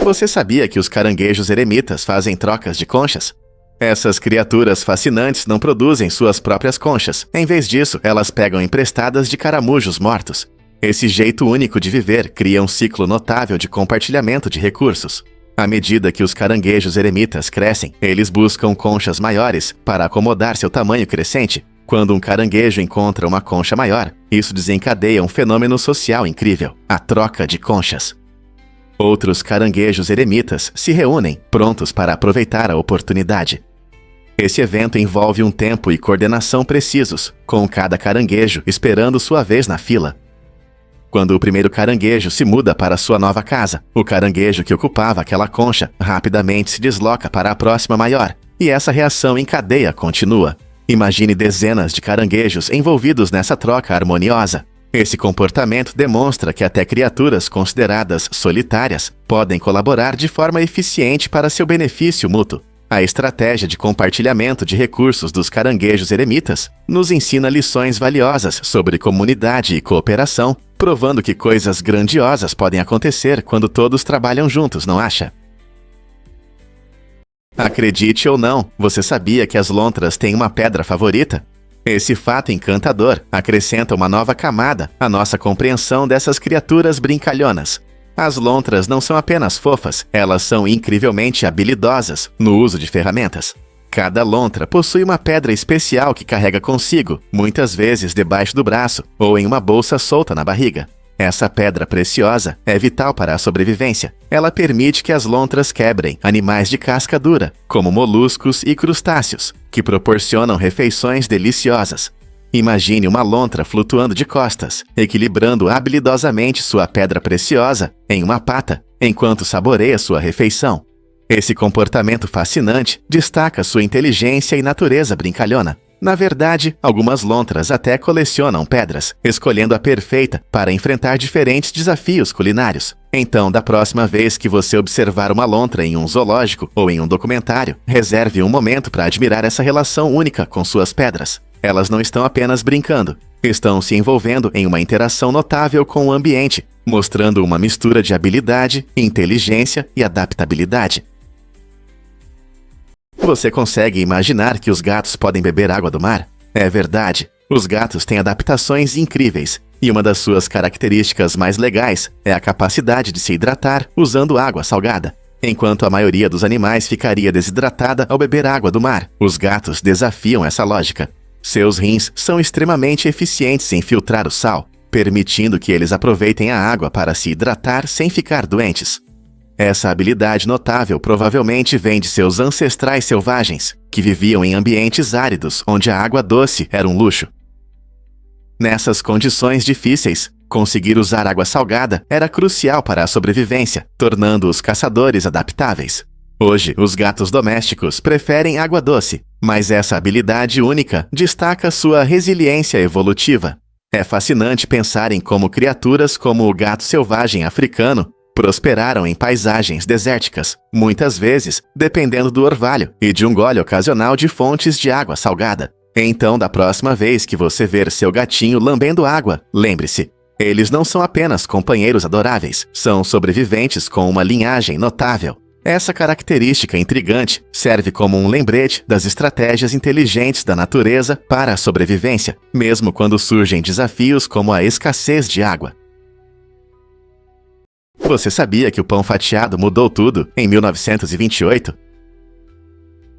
Você sabia que os caranguejos eremitas fazem trocas de conchas? Essas criaturas fascinantes não produzem suas próprias conchas. Em vez disso, elas pegam emprestadas de caramujos mortos. Esse jeito único de viver cria um ciclo notável de compartilhamento de recursos. À medida que os caranguejos eremitas crescem, eles buscam conchas maiores para acomodar seu tamanho crescente. Quando um caranguejo encontra uma concha maior, isso desencadeia um fenômeno social incrível: a troca de conchas. Outros caranguejos eremitas se reúnem, prontos para aproveitar a oportunidade. Esse evento envolve um tempo e coordenação precisos, com cada caranguejo esperando sua vez na fila. Quando o primeiro caranguejo se muda para sua nova casa, o caranguejo que ocupava aquela concha rapidamente se desloca para a próxima maior, e essa reação em cadeia continua. Imagine dezenas de caranguejos envolvidos nessa troca harmoniosa. Esse comportamento demonstra que até criaturas consideradas solitárias podem colaborar de forma eficiente para seu benefício mútuo. A estratégia de compartilhamento de recursos dos caranguejos eremitas nos ensina lições valiosas sobre comunidade e cooperação, provando que coisas grandiosas podem acontecer quando todos trabalham juntos, não acha? Acredite ou não, você sabia que as lontras têm uma pedra favorita? Esse fato encantador acrescenta uma nova camada à nossa compreensão dessas criaturas brincalhonas. As lontras não são apenas fofas, elas são incrivelmente habilidosas no uso de ferramentas. Cada lontra possui uma pedra especial que carrega consigo, muitas vezes debaixo do braço ou em uma bolsa solta na barriga. Essa pedra preciosa é vital para a sobrevivência. Ela permite que as lontras quebrem animais de casca dura, como moluscos e crustáceos, que proporcionam refeições deliciosas. Imagine uma lontra flutuando de costas, equilibrando habilidosamente sua pedra preciosa em uma pata, enquanto saboreia sua refeição. Esse comportamento fascinante destaca sua inteligência e natureza brincalhona. Na verdade, algumas lontras até colecionam pedras, escolhendo a perfeita para enfrentar diferentes desafios culinários. Então, da próxima vez que você observar uma lontra em um zoológico ou em um documentário, reserve um momento para admirar essa relação única com suas pedras. Elas não estão apenas brincando, estão se envolvendo em uma interação notável com o ambiente, mostrando uma mistura de habilidade, inteligência e adaptabilidade. Você consegue imaginar que os gatos podem beber água do mar? É verdade, os gatos têm adaptações incríveis, e uma das suas características mais legais é a capacidade de se hidratar usando água salgada. Enquanto a maioria dos animais ficaria desidratada ao beber água do mar, os gatos desafiam essa lógica. Seus rins são extremamente eficientes em filtrar o sal, permitindo que eles aproveitem a água para se hidratar sem ficar doentes. Essa habilidade notável provavelmente vem de seus ancestrais selvagens, que viviam em ambientes áridos onde a água doce era um luxo. Nessas condições difíceis, conseguir usar água salgada era crucial para a sobrevivência, tornando os caçadores adaptáveis. Hoje, os gatos domésticos preferem água doce, mas essa habilidade única destaca sua resiliência evolutiva. É fascinante pensar em como criaturas como o gato selvagem africano prosperaram em paisagens desérticas, muitas vezes dependendo do orvalho e de um gole ocasional de fontes de água salgada. Então, da próxima vez que você ver seu gatinho lambendo água, lembre-se, eles não são apenas companheiros adoráveis, são sobreviventes com uma linhagem notável. Essa característica intrigante serve como um lembrete das estratégias inteligentes da natureza para a sobrevivência, mesmo quando surgem desafios como a escassez de água. Você sabia que o pão fatiado mudou tudo em 1928?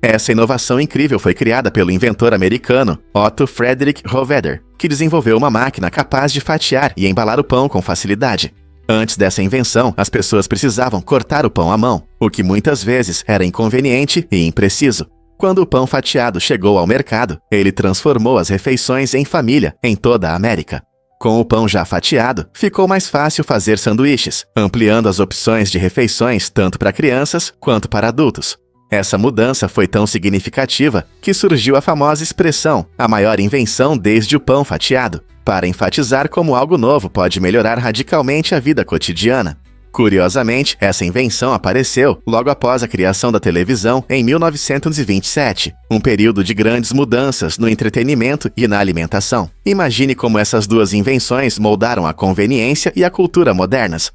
Essa inovação incrível foi criada pelo inventor americano Otto Frederick Roeder, que desenvolveu uma máquina capaz de fatiar e embalar o pão com facilidade. Antes dessa invenção, as pessoas precisavam cortar o pão à mão, o que muitas vezes era inconveniente e impreciso. Quando o pão fatiado chegou ao mercado, ele transformou as refeições em família em toda a América. Com o pão já fatiado, ficou mais fácil fazer sanduíches, ampliando as opções de refeições tanto para crianças quanto para adultos. Essa mudança foi tão significativa que surgiu a famosa expressão, a maior invenção desde o pão fatiado, para enfatizar como algo novo pode melhorar radicalmente a vida cotidiana. Curiosamente, essa invenção apareceu logo após a criação da televisão em 1927, um período de grandes mudanças no entretenimento e na alimentação. Imagine como essas duas invenções moldaram a conveniência e a cultura modernas.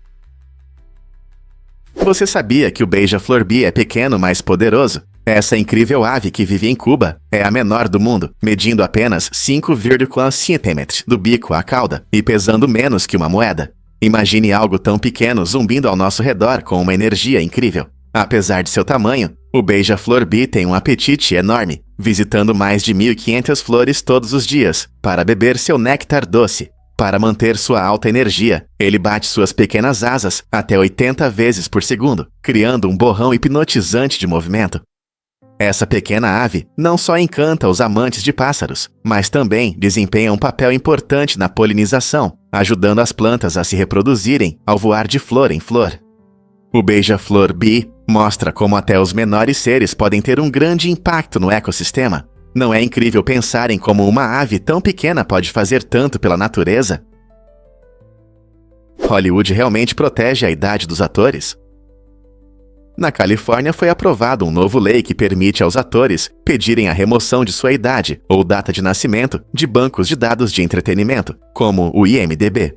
Você sabia que o beija-flor bee é pequeno, mas poderoso? Essa incrível ave que vive em Cuba é a menor do mundo, medindo apenas 5,1 centímetros do bico à cauda e pesando menos que uma moeda. Imagine algo tão pequeno zumbindo ao nosso redor com uma energia incrível. Apesar de seu tamanho, o beija-flor bee tem um apetite enorme, visitando mais de 1.500 flores todos os dias para beber seu néctar doce. Para manter sua alta energia, ele bate suas pequenas asas até 80 vezes por segundo, criando um borrão hipnotizante de movimento. Essa pequena ave não só encanta os amantes de pássaros, mas também desempenha um papel importante na polinização, ajudando as plantas a se reproduzirem ao voar de flor em flor. O beija-flor bee mostra como até os menores seres podem ter um grande impacto no ecossistema. Não é incrível pensar em como uma ave tão pequena pode fazer tanto pela natureza? Hollywood realmente protege a idade dos atores? Na Califórnia foi aprovado um novo lei que permite aos atores pedirem a remoção de sua idade ou data de nascimento de bancos de dados de entretenimento, como o IMDb.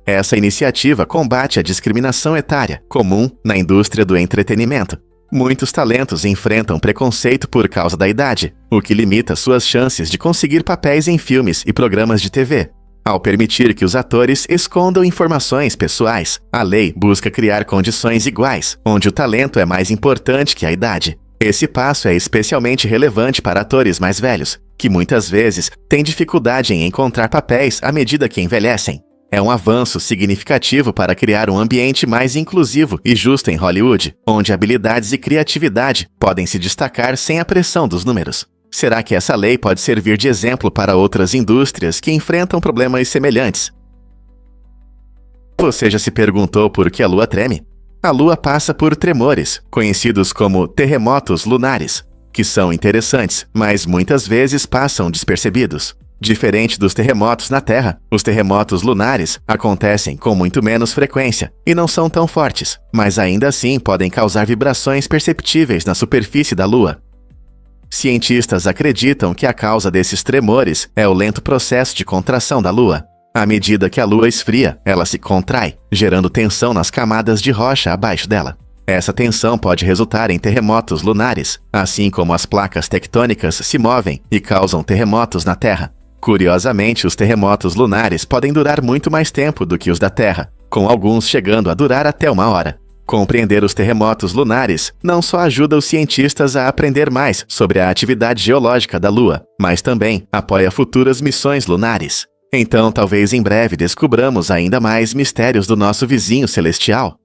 Essa iniciativa combate a discriminação etária, comum na indústria do entretenimento. Muitos talentos enfrentam preconceito por causa da idade, o que limita suas chances de conseguir papéis em filmes e programas de TV. Ao permitir que os atores escondam informações pessoais, a lei busca criar condições iguais, onde o talento é mais importante que a idade. Esse passo é especialmente relevante para atores mais velhos, que muitas vezes têm dificuldade em encontrar papéis à medida que envelhecem. É um avanço significativo para criar um ambiente mais inclusivo e justo em Hollywood, onde habilidades e criatividade podem se destacar sem a pressão dos números. Será que essa lei pode servir de exemplo para outras indústrias que enfrentam problemas semelhantes? Você já se perguntou por que a Lua treme? A Lua passa por tremores, conhecidos como terremotos lunares, que são interessantes, mas muitas vezes passam despercebidos. Diferente dos terremotos na Terra, os terremotos lunares acontecem com muito menos frequência e não são tão fortes, mas ainda assim podem causar vibrações perceptíveis na superfície da Lua. Cientistas acreditam que a causa desses tremores é o lento processo de contração da Lua. À medida que a Lua esfria, ela se contrai, gerando tensão nas camadas de rocha abaixo dela. Essa tensão pode resultar em terremotos lunares, assim como as placas tectônicas se movem e causam terremotos na Terra. Curiosamente, os terremotos lunares podem durar muito mais tempo do que os da Terra, com alguns chegando a durar até 1 hora. Compreender os terremotos lunares não só ajuda os cientistas a aprender mais sobre a atividade geológica da Lua, mas também apoia futuras missões lunares. Então, talvez em breve descubramos ainda mais mistérios do nosso vizinho celestial.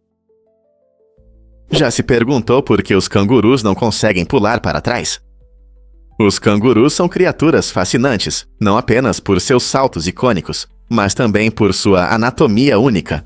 Já se perguntou por que os cangurus não conseguem pular para trás? Os cangurus são criaturas fascinantes, não apenas por seus saltos icônicos, mas também por sua anatomia única.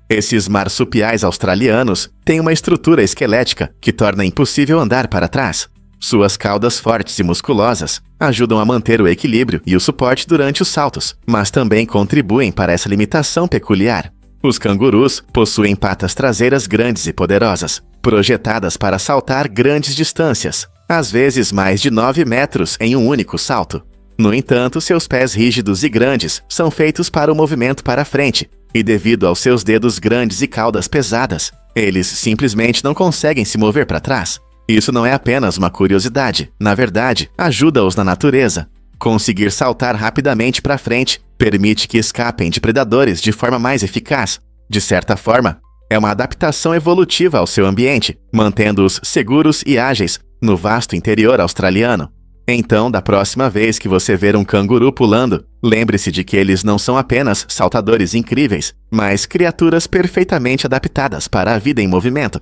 Esses marsupiais australianos têm uma estrutura esquelética que torna impossível andar para trás. Suas caudas fortes e musculosas ajudam a manter o equilíbrio e o suporte durante os saltos, mas também contribuem para essa limitação peculiar. Os cangurus possuem patas traseiras grandes e poderosas, projetadas para saltar grandes distâncias, às vezes mais de 9 metros em um único salto. No entanto, seus pés rígidos e grandes são feitos para o movimento para frente, e devido aos seus dedos grandes e caudas pesadas, eles simplesmente não conseguem se mover para trás. Isso não é apenas uma curiosidade, na verdade, ajuda-os na natureza. Conseguir saltar rapidamente para frente permite que escapem de predadores de forma mais eficaz. De certa forma, é uma adaptação evolutiva ao seu ambiente, mantendo-os seguros e ágeis no vasto interior australiano. Então, da próxima vez que você ver um canguru pulando, lembre-se de que eles não são apenas saltadores incríveis, mas criaturas perfeitamente adaptadas para a vida em movimento.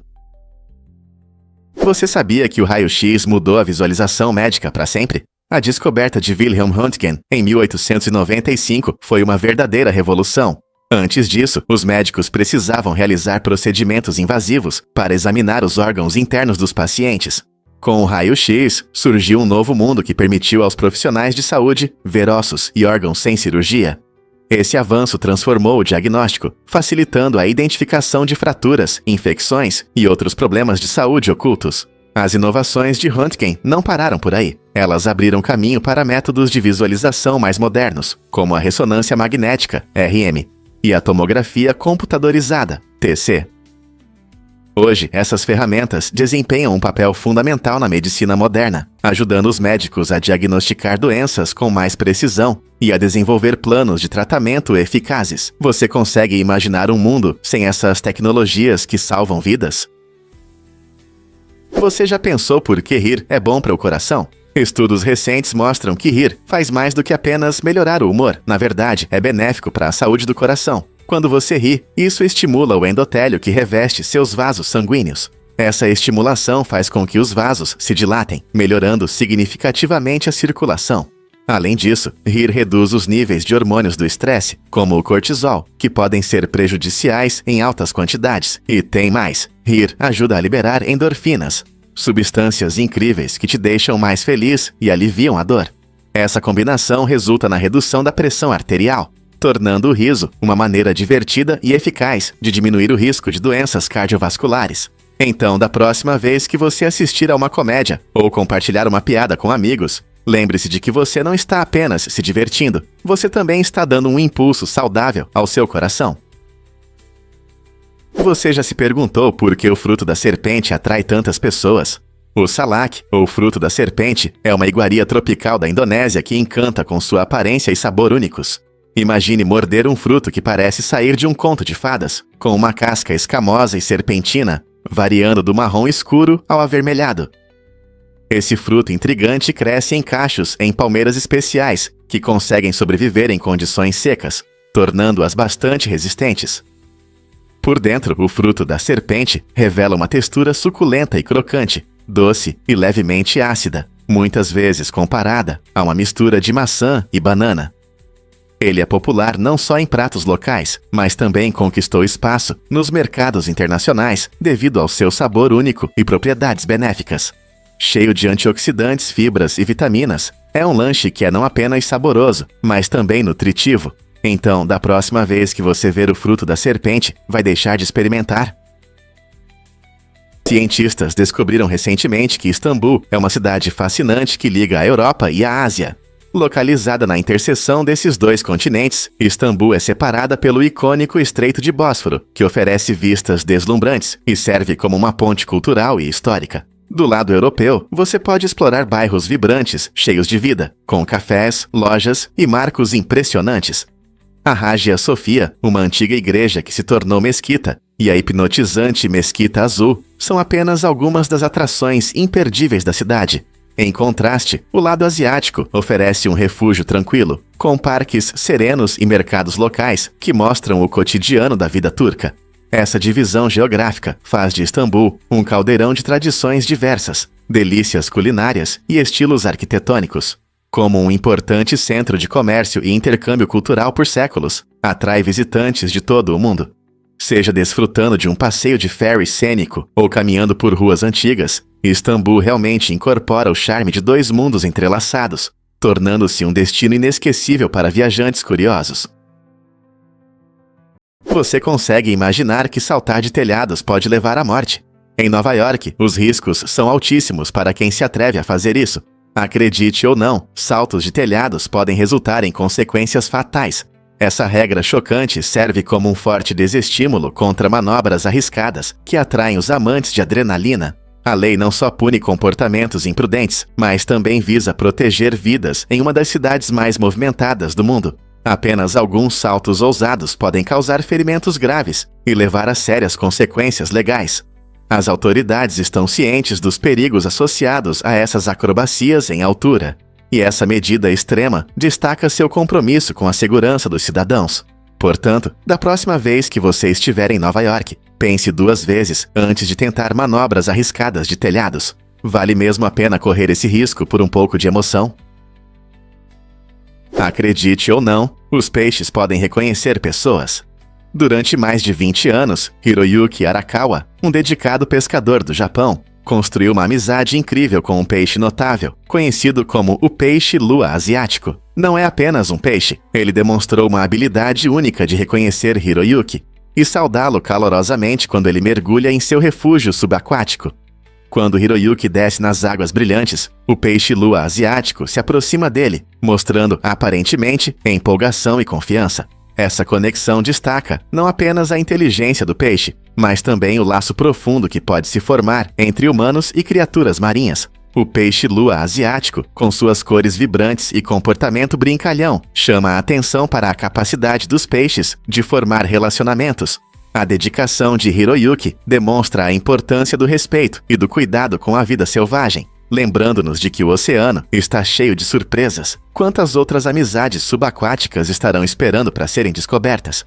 Você sabia que o raio-x mudou a visualização médica para sempre? A descoberta de Wilhelm Röntgen, em 1895, foi uma verdadeira revolução. Antes disso, os médicos precisavam realizar procedimentos invasivos para examinar os órgãos internos dos pacientes. Com o raio-x, surgiu um novo mundo que permitiu aos profissionais de saúde ver ossos e órgãos sem cirurgia. Esse avanço transformou o diagnóstico, facilitando a identificação de fraturas, infecções e outros problemas de saúde ocultos. As inovações de Röntgen não pararam por aí. Elas abriram caminho para métodos de visualização mais modernos, como a ressonância magnética, RM, e a tomografia computadorizada, TC. Hoje, essas ferramentas desempenham um papel fundamental na medicina moderna, ajudando os médicos a diagnosticar doenças com mais precisão e a desenvolver planos de tratamento eficazes. Você consegue imaginar um mundo sem essas tecnologias que salvam vidas? Você já pensou por que rir é bom para o coração? Estudos recentes mostram que rir faz mais do que apenas melhorar o humor. Na verdade, é benéfico para a saúde do coração. Quando você ri, isso estimula o endotélio que reveste seus vasos sanguíneos. Essa estimulação faz com que os vasos se dilatem, melhorando significativamente a circulação. Além disso, rir reduz os níveis de hormônios do estresse, como o cortisol, que podem ser prejudiciais em altas quantidades. E tem mais: rir ajuda a liberar endorfinas, substâncias incríveis que te deixam mais feliz e aliviam a dor. Essa combinação resulta na redução da pressão arterial, tornando o riso uma maneira divertida e eficaz de diminuir o risco de doenças cardiovasculares. Então, da próxima vez que você assistir a uma comédia ou compartilhar uma piada com amigos, lembre-se de que você não está apenas se divertindo, você também está dando um impulso saudável ao seu coração. Você já se perguntou por que o fruto da serpente atrai tantas pessoas? O salak, ou fruto da serpente, é uma iguaria tropical da Indonésia que encanta com sua aparência e sabor únicos. Imagine morder um fruto que parece sair de um conto de fadas, com uma casca escamosa e serpentina, variando do marrom escuro ao avermelhado. Esse fruto intrigante cresce em cachos em palmeiras especiais, que conseguem sobreviver em condições secas, tornando-as bastante resistentes. Por dentro, o fruto da serpente revela uma textura suculenta e crocante, doce e levemente ácida, muitas vezes comparada a uma mistura de maçã e banana. Ele é popular não só em pratos locais, mas também conquistou espaço nos mercados internacionais devido ao seu sabor único e propriedades benéficas. Cheio de antioxidantes, fibras e vitaminas, é um lanche que é não apenas saboroso, mas também nutritivo. Então, da próxima vez que você ver o fruto da serpente, vai deixar de experimentar? Cientistas descobriram recentemente que Istambul é uma cidade fascinante que liga a Europa e a Ásia. Localizada na interseção desses dois continentes, Istambul é separada pelo icônico Estreito de Bósforo, que oferece vistas deslumbrantes e serve como uma ponte cultural e histórica. Do lado europeu, você pode explorar bairros vibrantes, cheios de vida, com cafés, lojas e marcos impressionantes. A Hagia Sophia, uma antiga igreja que se tornou mesquita, e a hipnotizante Mesquita Azul são apenas algumas das atrações imperdíveis da cidade. Em contraste, o lado asiático oferece um refúgio tranquilo, com parques serenos e mercados locais que mostram o cotidiano da vida turca. Essa divisão geográfica faz de Istambul um caldeirão de tradições diversas, delícias culinárias e estilos arquitetônicos. Como um importante centro de comércio e intercâmbio cultural por séculos, atrai visitantes de todo o mundo. Seja desfrutando de um passeio de ferry cênico ou caminhando por ruas antigas, Istambul realmente incorpora o charme de dois mundos entrelaçados, tornando-se um destino inesquecível para viajantes curiosos. Você consegue imaginar que saltar de telhados pode levar à morte? Em Nova York, os riscos são altíssimos para quem se atreve a fazer isso. Acredite ou não, saltos de telhados podem resultar em consequências fatais. Essa regra chocante serve como um forte desestímulo contra manobras arriscadas que atraem os amantes de adrenalina. A lei não só pune comportamentos imprudentes, mas também visa proteger vidas em uma das cidades mais movimentadas do mundo. Apenas alguns saltos ousados podem causar ferimentos graves e levar a sérias consequências legais. As autoridades estão cientes dos perigos associados a essas acrobacias em altura, e essa medida extrema destaca seu compromisso com a segurança dos cidadãos. Portanto, da próxima vez que você estiver em Nova York, pense duas vezes antes de tentar manobras arriscadas de telhados. Vale mesmo a pena correr esse risco por um pouco de emoção? Acredite ou não, os peixes podem reconhecer pessoas. Durante mais de 20 anos, Hiroyuki Arakawa, um dedicado pescador do Japão, construiu uma amizade incrível com um peixe notável, conhecido como o peixe-lua asiático. Não é apenas um peixe, ele demonstrou uma habilidade única de reconhecer Hiroyuki e saudá-lo calorosamente quando ele mergulha em seu refúgio subaquático. Quando Hiroyuki desce nas águas brilhantes, o peixe-lua asiático se aproxima dele, mostrando, aparentemente, empolgação e confiança. Essa conexão destaca não apenas a inteligência do peixe, mas também o laço profundo que pode se formar entre humanos e criaturas marinhas. O peixe-lua asiático, com suas cores vibrantes e comportamento brincalhão, chama a atenção para a capacidade dos peixes de formar relacionamentos. A dedicação de Hiroyuki demonstra a importância do respeito e do cuidado com a vida selvagem, lembrando-nos de que o oceano está cheio de surpresas. Quantas outras amizades subaquáticas estarão esperando para serem descobertas?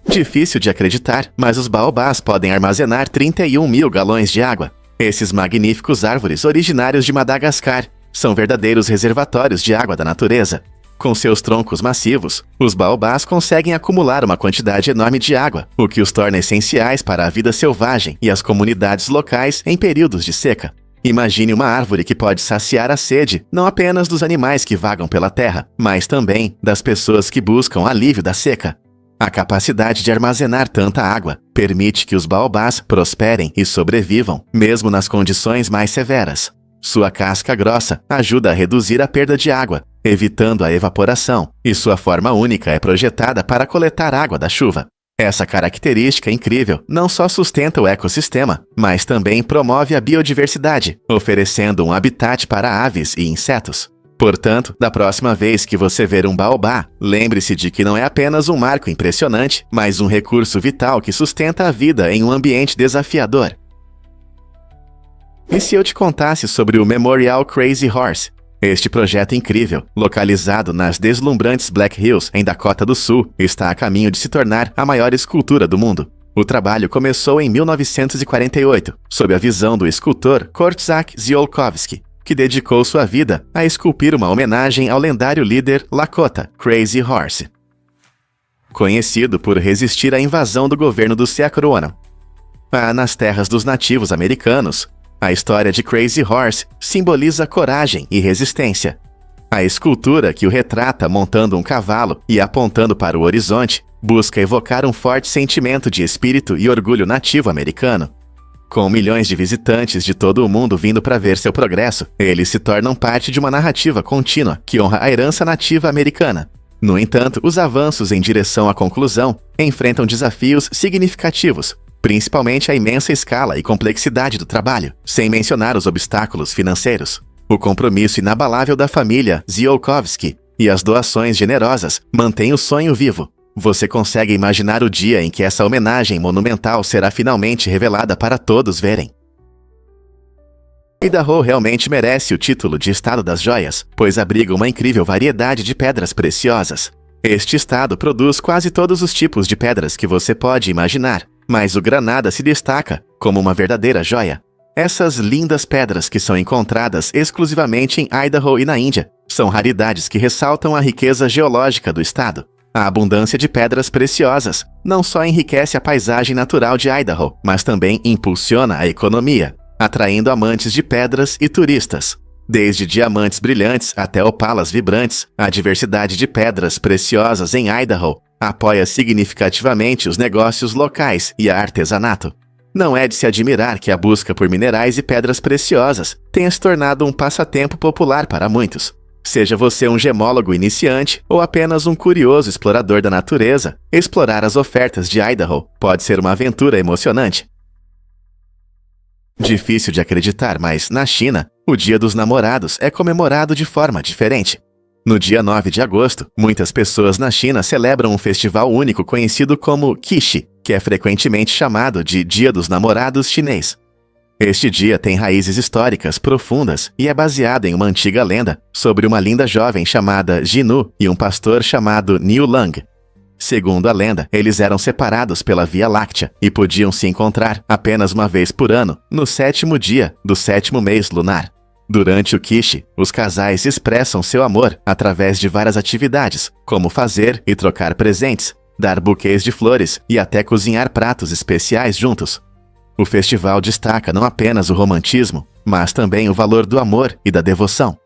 Difícil de acreditar, mas os baobás podem armazenar 31 mil galões de água. Esses magníficos árvores originários de Madagascar são verdadeiros reservatórios de água da natureza. Com seus troncos massivos, os baobás conseguem acumular uma quantidade enorme de água, o que os torna essenciais para a vida selvagem e as comunidades locais em períodos de seca. Imagine uma árvore que pode saciar a sede não apenas dos animais que vagam pela terra, mas também das pessoas que buscam alívio da seca. A capacidade de armazenar tanta água permite que os baobás prosperem e sobrevivam, mesmo nas condições mais severas. Sua casca grossa ajuda a reduzir a perda de água, evitando a evaporação, e sua forma única é projetada para coletar água da chuva. Essa característica incrível não só sustenta o ecossistema, mas também promove a biodiversidade, oferecendo um habitat para aves e insetos. Portanto, da próxima vez que você ver um baobá, lembre-se de que não é apenas um marco impressionante, mas um recurso vital que sustenta a vida em um ambiente desafiador. E se eu te contasse sobre o Memorial Crazy Horse? Este projeto incrível, localizado nas deslumbrantes Black Hills, em Dakota do Sul, está a caminho de se tornar a maior escultura do mundo. O trabalho começou em 1948, sob a visão do escultor Korczak Ziolkowski, que dedicou sua vida a esculpir uma homenagem ao lendário líder Lakota Crazy Horse, conhecido por resistir à invasão do governo do Seacroano. Nas terras dos nativos americanos, a história de Crazy Horse simboliza coragem e resistência. A escultura, que o retrata montando um cavalo e apontando para o horizonte, busca evocar um forte sentimento de espírito e orgulho nativo americano. Com milhões de visitantes de todo o mundo vindo para ver seu progresso, eles se tornam parte de uma narrativa contínua que honra a herança nativa americana. No entanto, os avanços em direção à conclusão enfrentam desafios significativos, principalmente a imensa escala e complexidade do trabalho, sem mencionar os obstáculos financeiros. O compromisso inabalável da família Ziolkowski e as doações generosas mantêm o sonho vivo. Você consegue imaginar o dia em que essa homenagem monumental será finalmente revelada para todos verem. Idaho realmente merece o título de Estado das Joias, pois abriga uma incrível variedade de pedras preciosas. Este estado produz quase todos os tipos de pedras que você pode imaginar, mas o granada se destaca como uma verdadeira joia. Essas lindas pedras, que são encontradas exclusivamente em Idaho e na Índia, são raridades que ressaltam a riqueza geológica do estado. A abundância de pedras preciosas não só enriquece a paisagem natural de Idaho, mas também impulsiona a economia, atraindo amantes de pedras e turistas. Desde diamantes brilhantes até opalas vibrantes, a diversidade de pedras preciosas em Idaho apoia significativamente os negócios locais e a artesanato. Não é de se admirar que a busca por minerais e pedras preciosas tenha se tornado um passatempo popular para muitos. Seja você um gemólogo iniciante ou apenas um curioso explorador da natureza, explorar as ofertas de Idaho pode ser uma aventura emocionante. Difícil de acreditar, mas na China, o Dia dos Namorados é comemorado de forma diferente. No dia 9 de agosto, muitas pessoas na China celebram um festival único conhecido como Qixi, que é frequentemente chamado de Dia dos Namorados chinês. Este dia tem raízes históricas profundas e é baseado em uma antiga lenda sobre uma linda jovem chamada Jinu e um pastor chamado Niu Lang. Segundo a lenda, eles eram separados pela Via Láctea e podiam se encontrar apenas uma vez por ano, no 7º dia do 7º mês lunar. Durante o Qixi, os casais expressam seu amor através de várias atividades, como fazer e trocar presentes, dar buquês de flores e até cozinhar pratos especiais juntos. O festival destaca não apenas o romantismo, mas também o valor do amor e da devoção.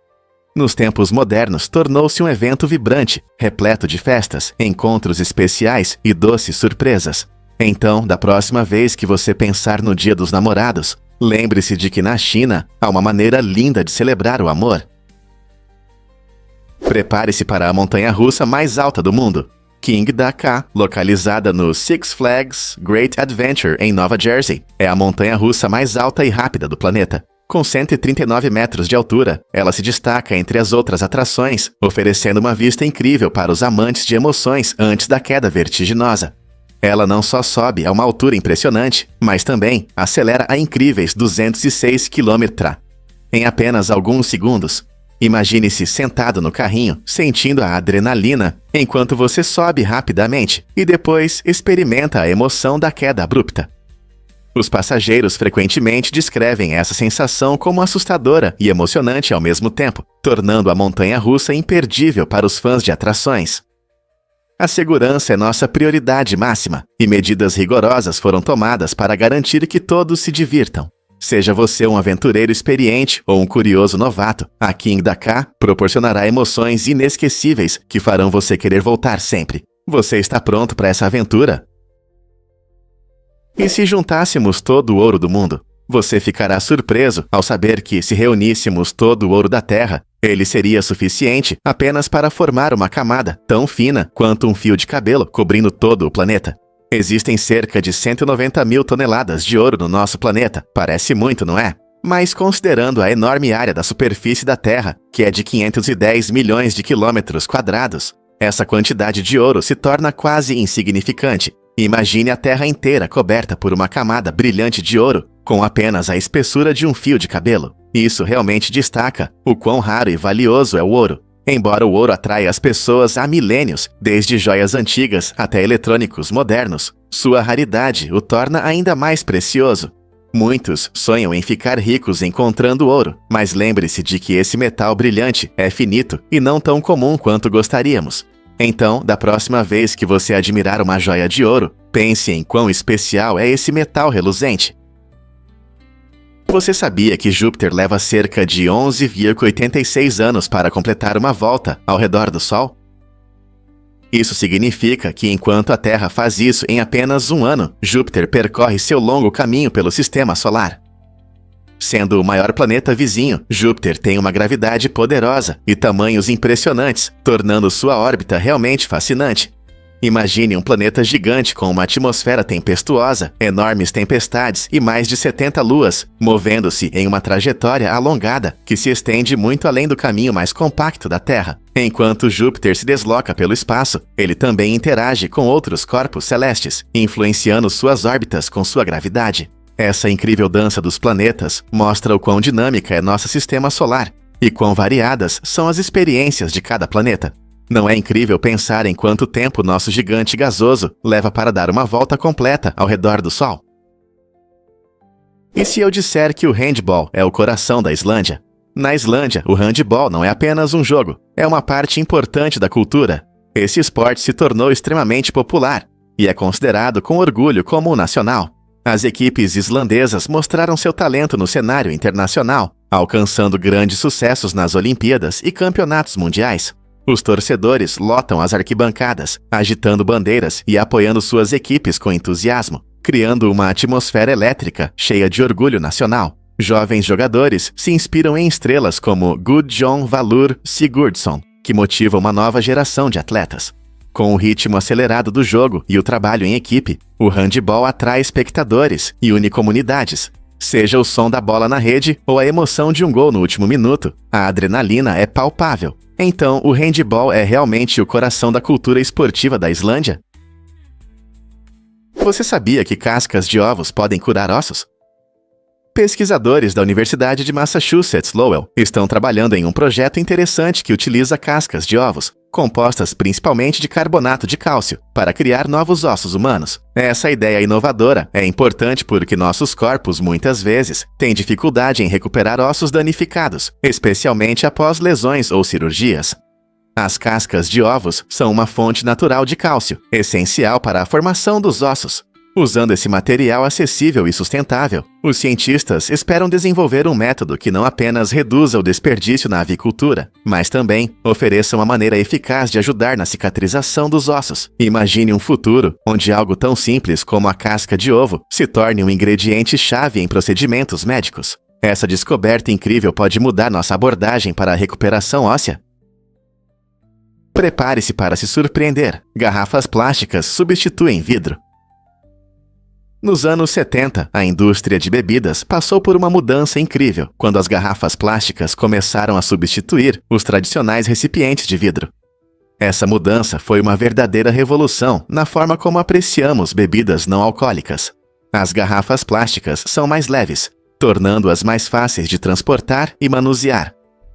Nos tempos modernos, tornou-se um evento vibrante, repleto de festas, encontros especiais e doces surpresas. Então, da próxima vez que você pensar no Dia dos Namorados, lembre-se de que na China há uma maneira linda de celebrar o amor. Prepare-se para a montanha-russa mais alta do mundo. King da Ka, localizada no Six Flags Great Adventure em Nova Jersey, é a montanha-russa mais alta e rápida do planeta. Com 139 metros de altura, ela se destaca entre as outras atrações, oferecendo uma vista incrível para os amantes de emoções antes da queda vertiginosa. Ela não só sobe a uma altura impressionante, mas também acelera a incríveis 206 km/h. Em apenas alguns segundos. Imagine-se sentado no carrinho, sentindo a adrenalina, enquanto você sobe rapidamente e depois experimenta a emoção da queda abrupta. Os passageiros frequentemente descrevem essa sensação como assustadora e emocionante ao mesmo tempo, tornando a montanha-russa imperdível para os fãs de atrações. A segurança é nossa prioridade máxima, e medidas rigorosas foram tomadas para garantir que todos se divirtam. Seja você um aventureiro experiente ou um curioso novato, a King da Ka proporcionará emoções inesquecíveis que farão você querer voltar sempre. Você está pronto para essa aventura? E se juntássemos todo o ouro do mundo? Você ficará surpreso ao saber que, se reuníssemos todo o ouro da Terra, ele seria suficiente apenas para formar uma camada tão fina quanto um fio de cabelo cobrindo todo o planeta. Existem cerca de 190 mil toneladas de ouro no nosso planeta. Parece muito, não é? Mas considerando a enorme área da superfície da Terra, que é de 510 milhões de quilômetros quadrados, essa quantidade de ouro se torna quase insignificante. Imagine a Terra inteira coberta por uma camada brilhante de ouro, com apenas a espessura de um fio de cabelo. Isso realmente destaca o quão raro e valioso é o ouro. Embora o ouro atraia as pessoas há milênios, desde joias antigas até eletrônicos modernos, sua raridade o torna ainda mais precioso. Muitos sonham em ficar ricos encontrando ouro, mas lembre-se de que esse metal brilhante é finito e não tão comum quanto gostaríamos. Então, da próxima vez que você admirar uma joia de ouro, pense em quão especial é esse metal reluzente. Você sabia que Júpiter leva cerca de 11,86 anos para completar uma volta ao redor do Sol? Isso significa que enquanto a Terra faz isso em apenas um ano, Júpiter percorre seu longo caminho pelo Sistema Solar. Sendo o maior planeta vizinho, Júpiter tem uma gravidade poderosa e tamanhos impressionantes, tornando sua órbita realmente fascinante. Imagine um planeta gigante com uma atmosfera tempestuosa, enormes tempestades e mais de 70 luas, movendo-se em uma trajetória alongada que se estende muito além do caminho mais compacto da Terra. Enquanto Júpiter se desloca pelo espaço, ele também interage com outros corpos celestes, influenciando suas órbitas com sua gravidade. Essa incrível dança dos planetas mostra o quão dinâmica é nosso sistema solar e quão variadas são as experiências de cada planeta. Não é incrível pensar em quanto tempo nosso gigante gasoso leva para dar uma volta completa ao redor do Sol? E se eu disser que o handball é o coração da Islândia? Na Islândia, o handball não é apenas um jogo, é uma parte importante da cultura. Esse esporte se tornou extremamente popular e é considerado com orgulho como o nacional. As equipes islandesas mostraram seu talento no cenário internacional, alcançando grandes sucessos nas Olimpíadas e campeonatos mundiais. Os torcedores lotam as arquibancadas, agitando bandeiras e apoiando suas equipes com entusiasmo, criando uma atmosfera elétrica cheia de orgulho nacional. Jovens jogadores se inspiram em estrelas como Gudjon Valur Sigurdsson, que motivam uma nova geração de atletas. Com o ritmo acelerado do jogo e o trabalho em equipe, o handball atrai espectadores e une comunidades. Seja o som da bola na rede ou a emoção de um gol no último minuto, a adrenalina é palpável. Então, o handball é realmente o coração da cultura esportiva da Islândia? Você sabia que cascas de ovos podem curar ossos? Pesquisadores da Universidade de Massachusetts Lowell estão trabalhando em um projeto interessante que utiliza cascas de ovos, compostas principalmente de carbonato de cálcio, para criar novos ossos humanos. Essa ideia inovadora é importante porque nossos corpos, muitas vezes, têm dificuldade em recuperar ossos danificados, especialmente após lesões ou cirurgias. As cascas de ovos são uma fonte natural de cálcio, essencial para a formação dos ossos. Usando esse material acessível e sustentável, os cientistas esperam desenvolver um método que não apenas reduza o desperdício na avicultura, mas também ofereça uma maneira eficaz de ajudar na cicatrização dos ossos. Imagine um futuro onde algo tão simples como a casca de ovo se torne um ingrediente-chave em procedimentos médicos. Essa descoberta incrível pode mudar nossa abordagem para a recuperação óssea. Prepare-se para se surpreender. Garrafas plásticas substituem vidro. Nos anos 70, a indústria de bebidas passou por uma mudança incrível, quando as garrafas plásticas começaram a substituir os tradicionais recipientes de vidro. Essa mudança foi uma verdadeira revolução na forma como apreciamos bebidas não alcoólicas. As garrafas plásticas são mais leves, tornando-as mais fáceis de transportar e manusear.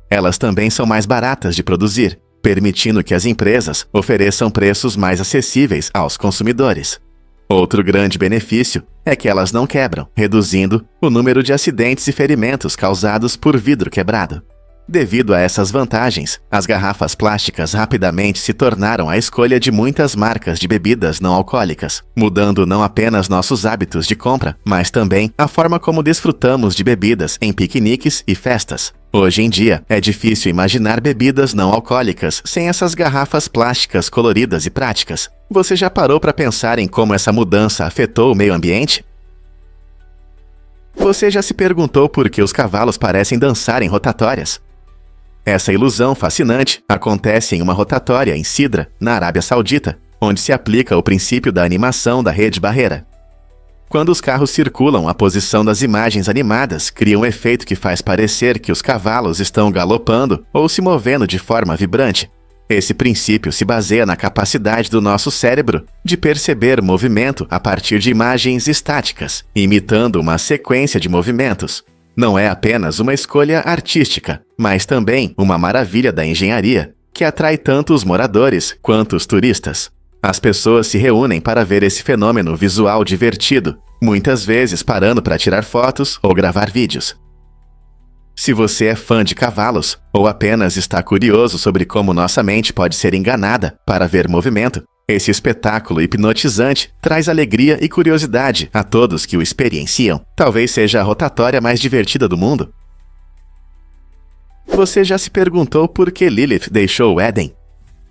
Elas também são mais baratas de produzir, permitindo que as empresas ofereçam preços mais acessíveis aos consumidores. Outro grande benefício é que elas não quebram, reduzindo o número de acidentes e ferimentos causados por vidro quebrado. Devido a essas vantagens, as garrafas plásticas rapidamente se tornaram a escolha de muitas marcas de bebidas não alcoólicas, mudando não apenas nossos hábitos de compra, mas também a forma como desfrutamos de bebidas em piqueniques e festas. Hoje em dia, é difícil imaginar bebidas não alcoólicas sem essas garrafas plásticas coloridas e práticas. Você já parou para pensar em como essa mudança afetou o meio ambiente? Você já se perguntou por que os cavalos parecem dançar em rotatórias? Essa ilusão fascinante acontece em uma rotatória em Sidra, na Arábia Saudita, onde se aplica o princípio da animação da rede barreira. Quando os carros circulam, a posição das imagens animadas cria um efeito que faz parecer que os cavalos estão galopando ou se movendo de forma vibrante. Esse princípio se baseia na capacidade do nosso cérebro de perceber movimento a partir de imagens estáticas, imitando uma sequência de movimentos. Não é apenas uma escolha artística, mas também uma maravilha da engenharia, que atrai tanto os moradores quanto os turistas. As pessoas se reúnem para ver esse fenômeno visual divertido, muitas vezes parando para tirar fotos ou gravar vídeos. Se você é fã de cavalos, ou apenas está curioso sobre como nossa mente pode ser enganada para ver movimento, esse espetáculo hipnotizante traz alegria e curiosidade a todos que o experienciam. Talvez seja a rotatória mais divertida do mundo. Você já se perguntou por que Lilith deixou o Éden?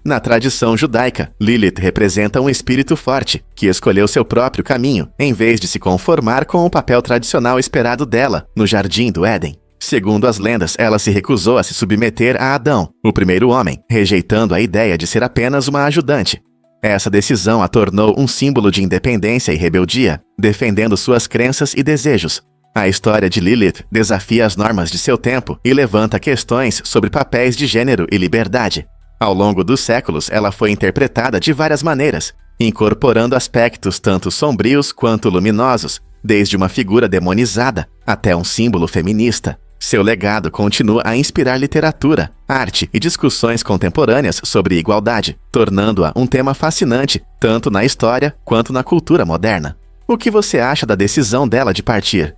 Na tradição judaica, Lilith representa um espírito forte, que escolheu seu próprio caminho, em vez de se conformar com o papel tradicional esperado dela no Jardim do Éden. Segundo as lendas, ela se recusou a se submeter a Adão, o primeiro homem, rejeitando a ideia de ser apenas uma ajudante. Essa decisão a tornou um símbolo de independência e rebeldia, defendendo suas crenças e desejos. A história de Lilith desafia as normas de seu tempo e levanta questões sobre papéis de gênero e liberdade. Ao longo dos séculos, ela foi interpretada de várias maneiras, incorporando aspectos tanto sombrios quanto luminosos, desde uma figura demonizada até um símbolo feminista. Seu legado continua a inspirar literatura, arte e discussões contemporâneas sobre igualdade, tornando-a um tema fascinante tanto na história quanto na cultura moderna. O que você acha da decisão dela de partir?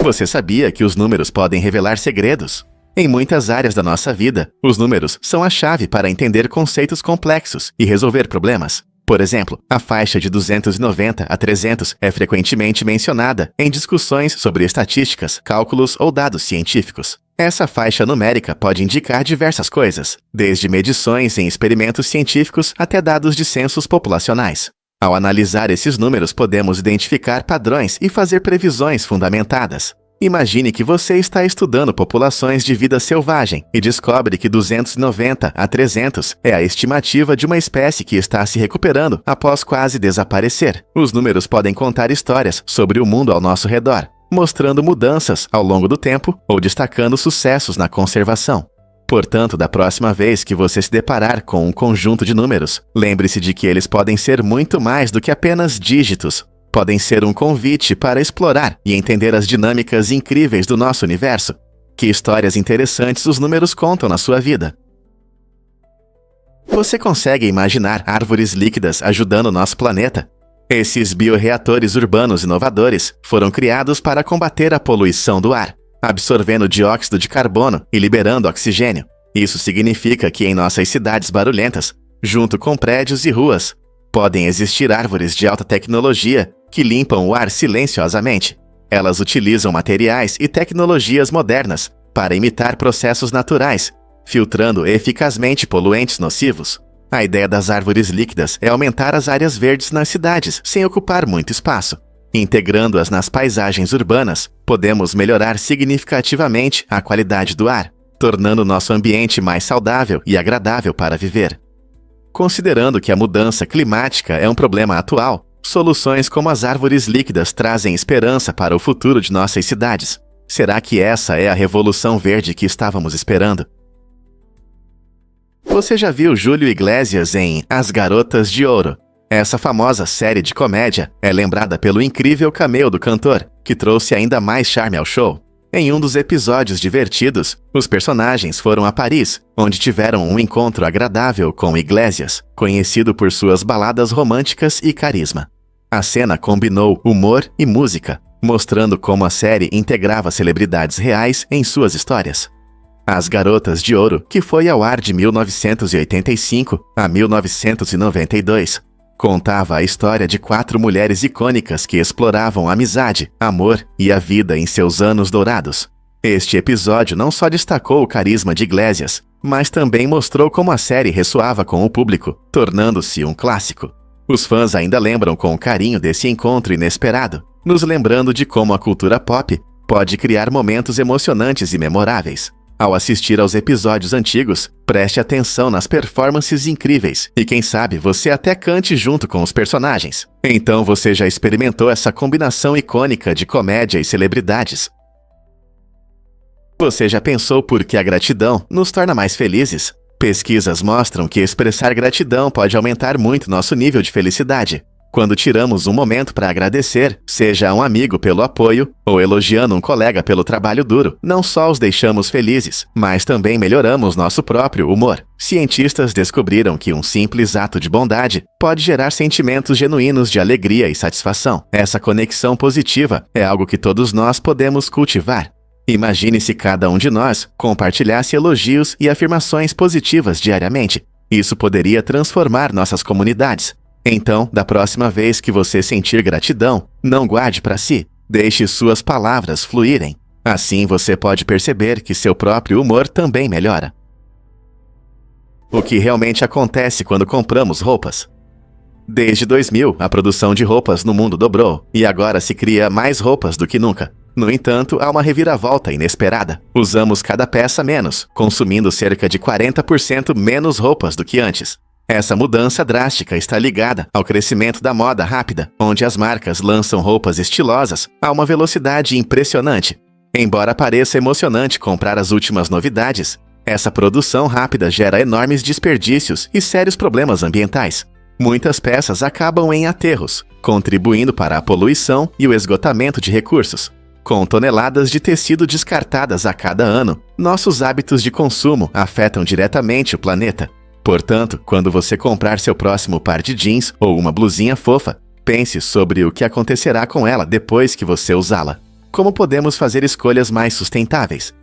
Você sabia que os números podem revelar segredos? Em muitas áreas da nossa vida, os números são a chave para entender conceitos complexos e resolver problemas. Por exemplo, a faixa de 290 a 300 é frequentemente mencionada em discussões sobre estatísticas, cálculos ou dados científicos. Essa faixa numérica pode indicar diversas coisas, desde medições em experimentos científicos até dados de censos populacionais. Ao analisar esses números, podemos identificar padrões e fazer previsões fundamentadas. Imagine que você está estudando populações de vida selvagem e descobre que 290 a 300 é a estimativa de uma espécie que está se recuperando após quase desaparecer. Os números podem contar histórias sobre o mundo ao nosso redor, mostrando mudanças ao longo do tempo ou destacando sucessos na conservação. Portanto, da próxima vez que você se deparar com um conjunto de números, lembre-se de que eles podem ser muito mais do que apenas dígitos. Podem ser um convite para explorar e entender as dinâmicas incríveis do nosso universo. Que histórias interessantes os números contam na sua vida. Você consegue imaginar árvores líquidas ajudando o nosso planeta? Esses bioreatores urbanos inovadores foram criados para combater a poluição do ar, absorvendo dióxido de carbono e liberando oxigênio. Isso significa que em nossas cidades barulhentas, junto com prédios e ruas, podem existir árvores de alta tecnologia que limpam o ar silenciosamente. Elas utilizam materiais e tecnologias modernas para imitar processos naturais, filtrando eficazmente poluentes nocivos. A ideia das árvores líquidas é aumentar as áreas verdes nas cidades sem ocupar muito espaço. Integrando-as nas paisagens urbanas, podemos melhorar significativamente a qualidade do ar. tornando nosso ambiente mais saudável e agradável para viver. Considerando que a mudança climática é um problema atual, soluções como as árvores líquidas trazem esperança para o futuro de nossas cidades. Será que essa é a revolução verde que estávamos esperando? Você já viu Júlio Iglesias em As Garotas de Ouro? Essa famosa série de comédia é lembrada pelo incrível cameo do cantor, que trouxe ainda mais charme ao show. Em um dos episódios divertidos, os personagens foram a Paris, onde tiveram um encontro agradável com Iglesias, conhecido por suas baladas românticas e carisma. A cena combinou humor e música, mostrando como a série integrava celebridades reais em suas histórias. As Garotas de Ouro, que foi ao ar de 1985 a 1992, contava a história de 4 mulheres icônicas que exploravam a amizade, amor e a vida em seus anos dourados. Este episódio não só destacou o carisma de Iglesias, mas também mostrou como a série ressoava com o público, tornando-se um clássico. Os fãs ainda lembram com carinho desse encontro inesperado, nos lembrando de como a cultura pop pode criar momentos emocionantes e memoráveis. Ao assistir aos episódios antigos, preste atenção nas performances incríveis e quem sabe você até cante junto com os personagens. Então você já experimentou essa combinação icônica de comédia e celebridades? Você já pensou por que a gratidão nos torna mais felizes? Pesquisas mostram que expressar gratidão pode aumentar muito nosso nível de felicidade. Quando tiramos um momento para agradecer, seja a um amigo pelo apoio ou elogiando um colega pelo trabalho duro, não só os deixamos felizes, mas também melhoramos nosso próprio humor. Cientistas descobriram que um simples ato de bondade pode gerar sentimentos genuínos de alegria e satisfação. Essa conexão positiva é algo que todos nós podemos cultivar. Imagine se cada um de nós compartilhasse elogios e afirmações positivas diariamente. Isso poderia transformar nossas comunidades. Então, da próxima vez que você sentir gratidão, não guarde para si, deixe suas palavras fluírem. Assim você pode perceber que seu próprio humor também melhora. O que realmente acontece quando compramos roupas? Desde 2000, a produção de roupas no mundo dobrou, e agora se cria mais roupas do que nunca. No entanto, há uma reviravolta inesperada. Usamos cada peça menos, consumindo cerca de 40% menos roupas do que antes. Essa mudança drástica está ligada ao crescimento da moda rápida, onde as marcas lançam roupas estilosas a uma velocidade impressionante. Embora pareça emocionante comprar as últimas novidades, essa produção rápida gera enormes desperdícios e sérios problemas ambientais. Muitas peças acabam em aterros, contribuindo para a poluição e o esgotamento de recursos. Com toneladas de tecido descartadas a cada ano, nossos hábitos de consumo afetam diretamente o planeta. Portanto, quando você comprar seu próximo par de jeans ou uma blusinha fofa, pense sobre o que acontecerá com ela depois que você usá-la. Como podemos fazer escolhas mais sustentáveis?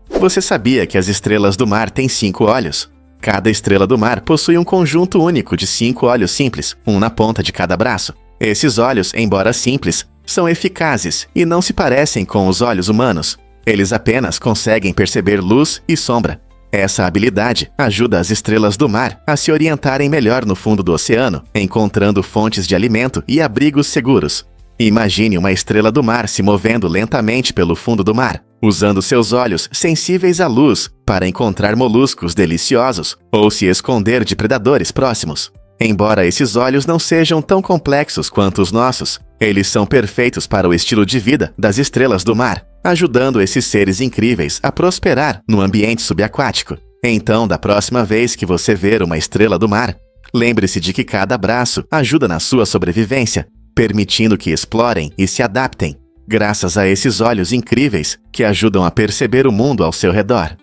Você sabia que as estrelas do mar têm 5 olhos? Cada estrela do mar possui um conjunto único de 5 olhos simples, um na ponta de cada braço. Esses olhos, embora simples, são eficazes e não se parecem com os olhos humanos. Eles apenas conseguem perceber luz e sombra. Essa habilidade ajuda as estrelas do mar a se orientarem melhor no fundo do oceano, encontrando fontes de alimento e abrigos seguros. Imagine uma estrela do mar se movendo lentamente pelo fundo do mar, usando seus olhos sensíveis à luz para encontrar moluscos deliciosos ou se esconder de predadores próximos. Embora esses olhos não sejam tão complexos quanto os nossos, eles são perfeitos para o estilo de vida das estrelas do mar, ajudando esses seres incríveis a prosperar no ambiente subaquático. Então, da próxima vez que você ver uma estrela do mar, lembre-se de que cada braço ajuda na sua sobrevivência, permitindo que explorem e se adaptem, graças a esses olhos incríveis que ajudam a perceber o mundo ao seu redor.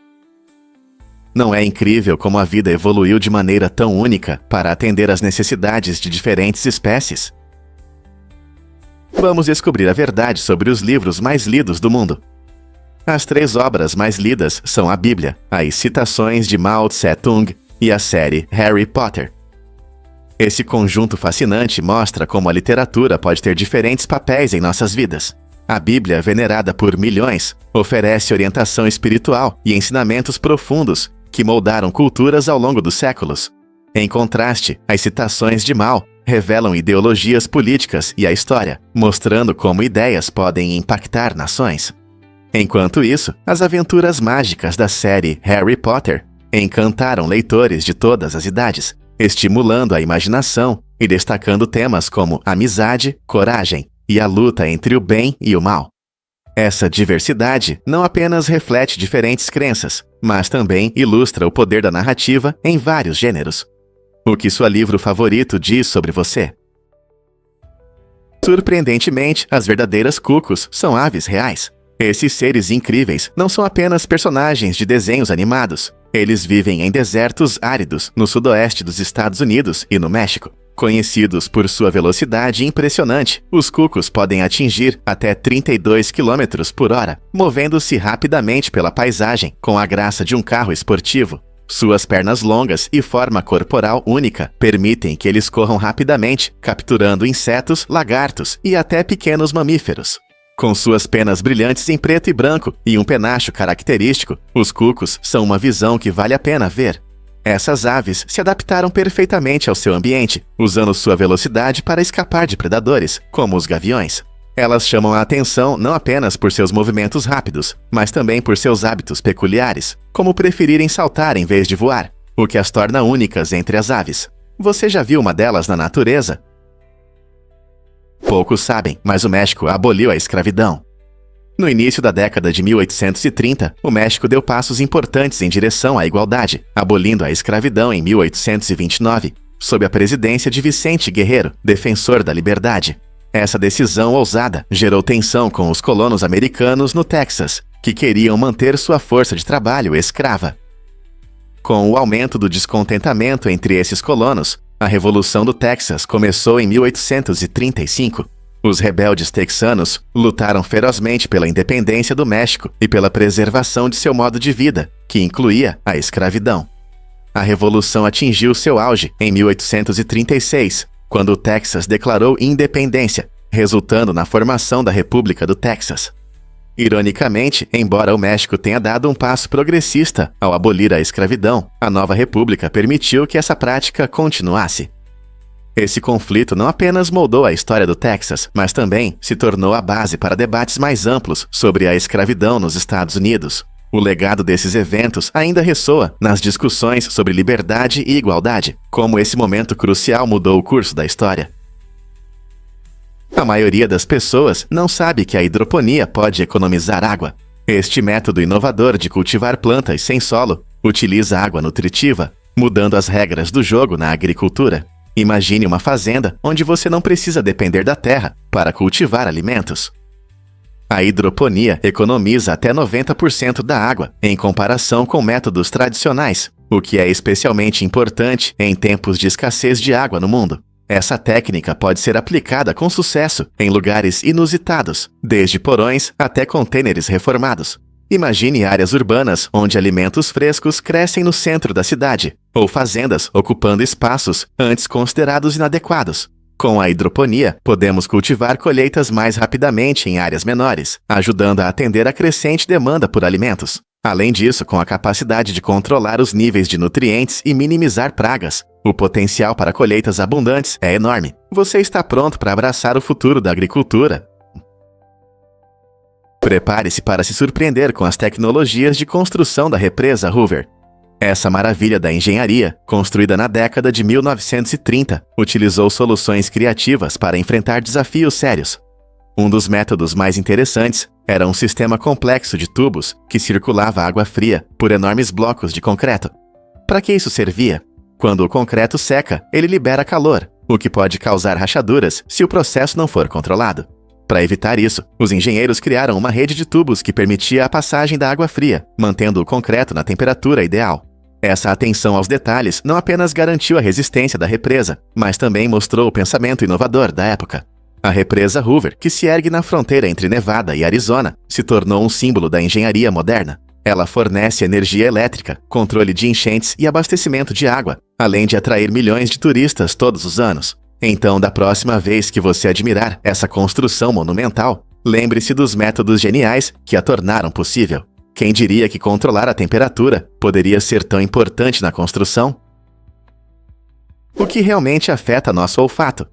Não é incrível como a vida evoluiu de maneira tão única para atender às necessidades de diferentes espécies? Vamos descobrir a verdade sobre os livros mais lidos do mundo. As 3 obras mais lidas são a Bíblia, as citações de Mao Tse-tung e a série Harry Potter. Esse conjunto fascinante mostra como a literatura pode ter diferentes papéis em nossas vidas. A Bíblia, venerada por milhões, oferece orientação espiritual e ensinamentos profundos que moldaram culturas ao longo dos séculos. Em contraste, as citações de Mao revelam ideologias políticas e a história, mostrando como ideias podem impactar nações. Enquanto isso, as aventuras mágicas da série Harry Potter encantaram leitores de todas as idades, estimulando a imaginação e destacando temas como amizade, coragem e a luta entre o bem e o mal. Essa diversidade não apenas reflete diferentes crenças, mas também ilustra o poder da narrativa em vários gêneros. O que seu livro favorito diz sobre você? Surpreendentemente, as verdadeiras cucos são aves reais. Esses seres incríveis não são apenas personagens de desenhos animados. Eles vivem em desertos áridos no sudoeste dos Estados Unidos e no México. Conhecidos por sua velocidade impressionante, os cucos podem atingir até 32 km por hora, movendo-se rapidamente pela paisagem com a graça de um carro esportivo. Suas pernas longas e forma corporal única permitem que eles corram rapidamente, capturando insetos, lagartos e até pequenos mamíferos. Com suas penas brilhantes em preto e branco e um penacho característico, os cucos são uma visão que vale a pena ver. Essas aves se adaptaram perfeitamente ao seu ambiente, usando sua velocidade para escapar de predadores, como os gaviões. Elas chamam a atenção não apenas por seus movimentos rápidos, mas também por seus hábitos peculiares, como preferirem saltar em vez de voar, o que as torna únicas entre as aves. Você já viu uma delas na natureza? Poucos sabem, mas o México aboliu a escravidão. No início da década de 1830, o México deu passos importantes em direção à igualdade, abolindo a escravidão em 1829, sob a presidência de Vicente Guerrero, defensor da liberdade. Essa decisão ousada gerou tensão com os colonos americanos no Texas, que queriam manter sua força de trabalho escrava. Com o aumento do descontentamento entre esses colonos, a Revolução do Texas começou em 1835. Os rebeldes texanos lutaram ferozmente pela independência do México e pela preservação de seu modo de vida, que incluía a escravidão. A Revolução atingiu seu auge em 1836, quando o Texas declarou independência, resultando na formação da República do Texas. Ironicamente, embora o México tenha dado um passo progressista ao abolir a escravidão, a nova república permitiu que essa prática continuasse. Esse conflito não apenas moldou a história do Texas, mas também se tornou a base para debates mais amplos sobre a escravidão nos Estados Unidos. O legado desses eventos ainda ressoa nas discussões sobre liberdade e igualdade, como esse momento crucial mudou o curso da história. A maioria das pessoas não sabe que a hidroponia pode economizar água. Este método inovador de cultivar plantas sem solo utiliza água nutritiva, mudando as regras do jogo na agricultura. Imagine uma fazenda onde você não precisa depender da terra para cultivar alimentos. A hidroponia economiza até 90% da água em comparação com métodos tradicionais, o que é especialmente importante em tempos de escassez de água no mundo. Essa técnica pode ser aplicada com sucesso em lugares inusitados, desde porões até contêineres reformados. Imagine áreas urbanas onde alimentos frescos crescem no centro da cidade, ou fazendas ocupando espaços antes considerados inadequados. Com a hidroponia, podemos cultivar colheitas mais rapidamente em áreas menores, ajudando a atender a crescente demanda por alimentos. Além disso, com a capacidade de controlar os níveis de nutrientes e minimizar pragas, o potencial para colheitas abundantes é enorme. Você está pronto para abraçar o futuro da agricultura? Prepare-se para se surpreender com as tecnologias de construção da represa Hoover. Essa maravilha da engenharia, construída na década de 1930, utilizou soluções criativas para enfrentar desafios sérios. Um dos métodos mais interessantes era um sistema complexo de tubos que circulava água fria por enormes blocos de concreto. Para que isso servia? Quando o concreto seca, ele libera calor, o que pode causar rachaduras se o processo não for controlado. Para evitar isso, os engenheiros criaram uma rede de tubos que permitia a passagem da água fria, mantendo o concreto na temperatura ideal. Essa atenção aos detalhes não apenas garantiu a resistência da represa, mas também mostrou o pensamento inovador da época. A represa Hoover, que se ergue na fronteira entre Nevada e Arizona, se tornou um símbolo da engenharia moderna. Ela fornece energia elétrica, controle de enchentes e abastecimento de água, além de atrair milhões de turistas todos os anos. Então, da próxima vez que você admirar essa construção monumental, lembre-se dos métodos geniais que a tornaram possível. Quem diria que controlar a temperatura poderia ser tão importante na construção? O que realmente afeta nosso olfato?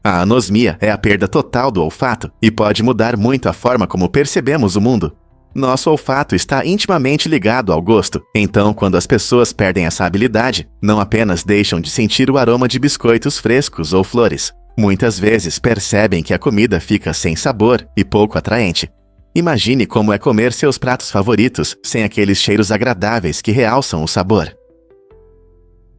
A anosmia é a perda total do olfato e pode mudar muito a forma como percebemos o mundo. Nosso olfato está intimamente ligado ao gosto, então quando as pessoas perdem essa habilidade, não apenas deixam de sentir o aroma de biscoitos frescos ou flores, muitas vezes percebem que a comida fica sem sabor e pouco atraente. Imagine como é comer seus pratos favoritos sem aqueles cheiros agradáveis que realçam o sabor.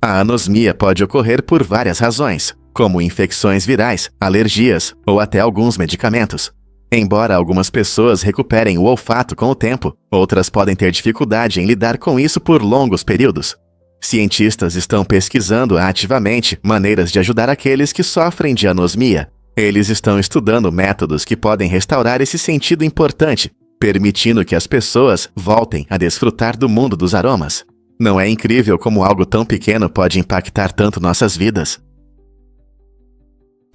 A anosmia pode ocorrer por várias razões, como infecções virais, alergias ou até alguns medicamentos. Embora algumas pessoas recuperem o olfato com o tempo, outras podem ter dificuldade em lidar com isso por longos períodos. Cientistas estão pesquisando ativamente maneiras de ajudar aqueles que sofrem de anosmia. Eles estão estudando métodos que podem restaurar esse sentido importante, permitindo que as pessoas voltem a desfrutar do mundo dos aromas. Não é incrível como algo tão pequeno pode impactar tanto nossas vidas?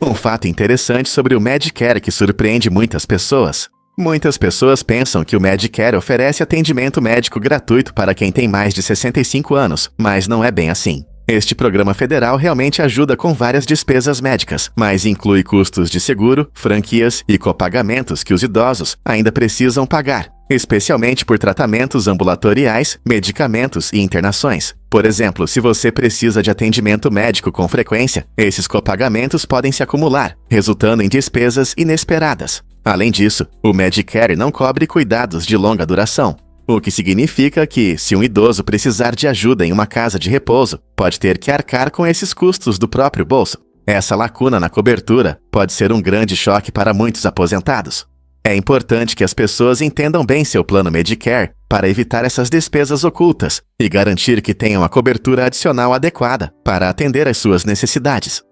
Um fato interessante sobre o Medicare que surpreende muitas pessoas. Muitas pessoas pensam que o Medicare oferece atendimento médico gratuito para quem tem mais de 65 anos, mas não é bem assim. Este programa federal realmente ajuda com várias despesas médicas, mas inclui custos de seguro, franquias e copagamentos que os idosos ainda precisam pagar, especialmente por tratamentos ambulatoriais, medicamentos e internações. Por exemplo, se você precisa de atendimento médico com frequência, esses copagamentos podem se acumular, resultando em despesas inesperadas. Além disso, o Medicare não cobre cuidados de longa duração, o que significa que, se um idoso precisar de ajuda em uma casa de repouso, pode ter que arcar com esses custos do próprio bolso. Essa lacuna na cobertura pode ser um grande choque para muitos aposentados. É importante que as pessoas entendam bem seu plano Medicare para evitar essas despesas ocultas e garantir que tenham a cobertura adicional adequada para atender às suas necessidades.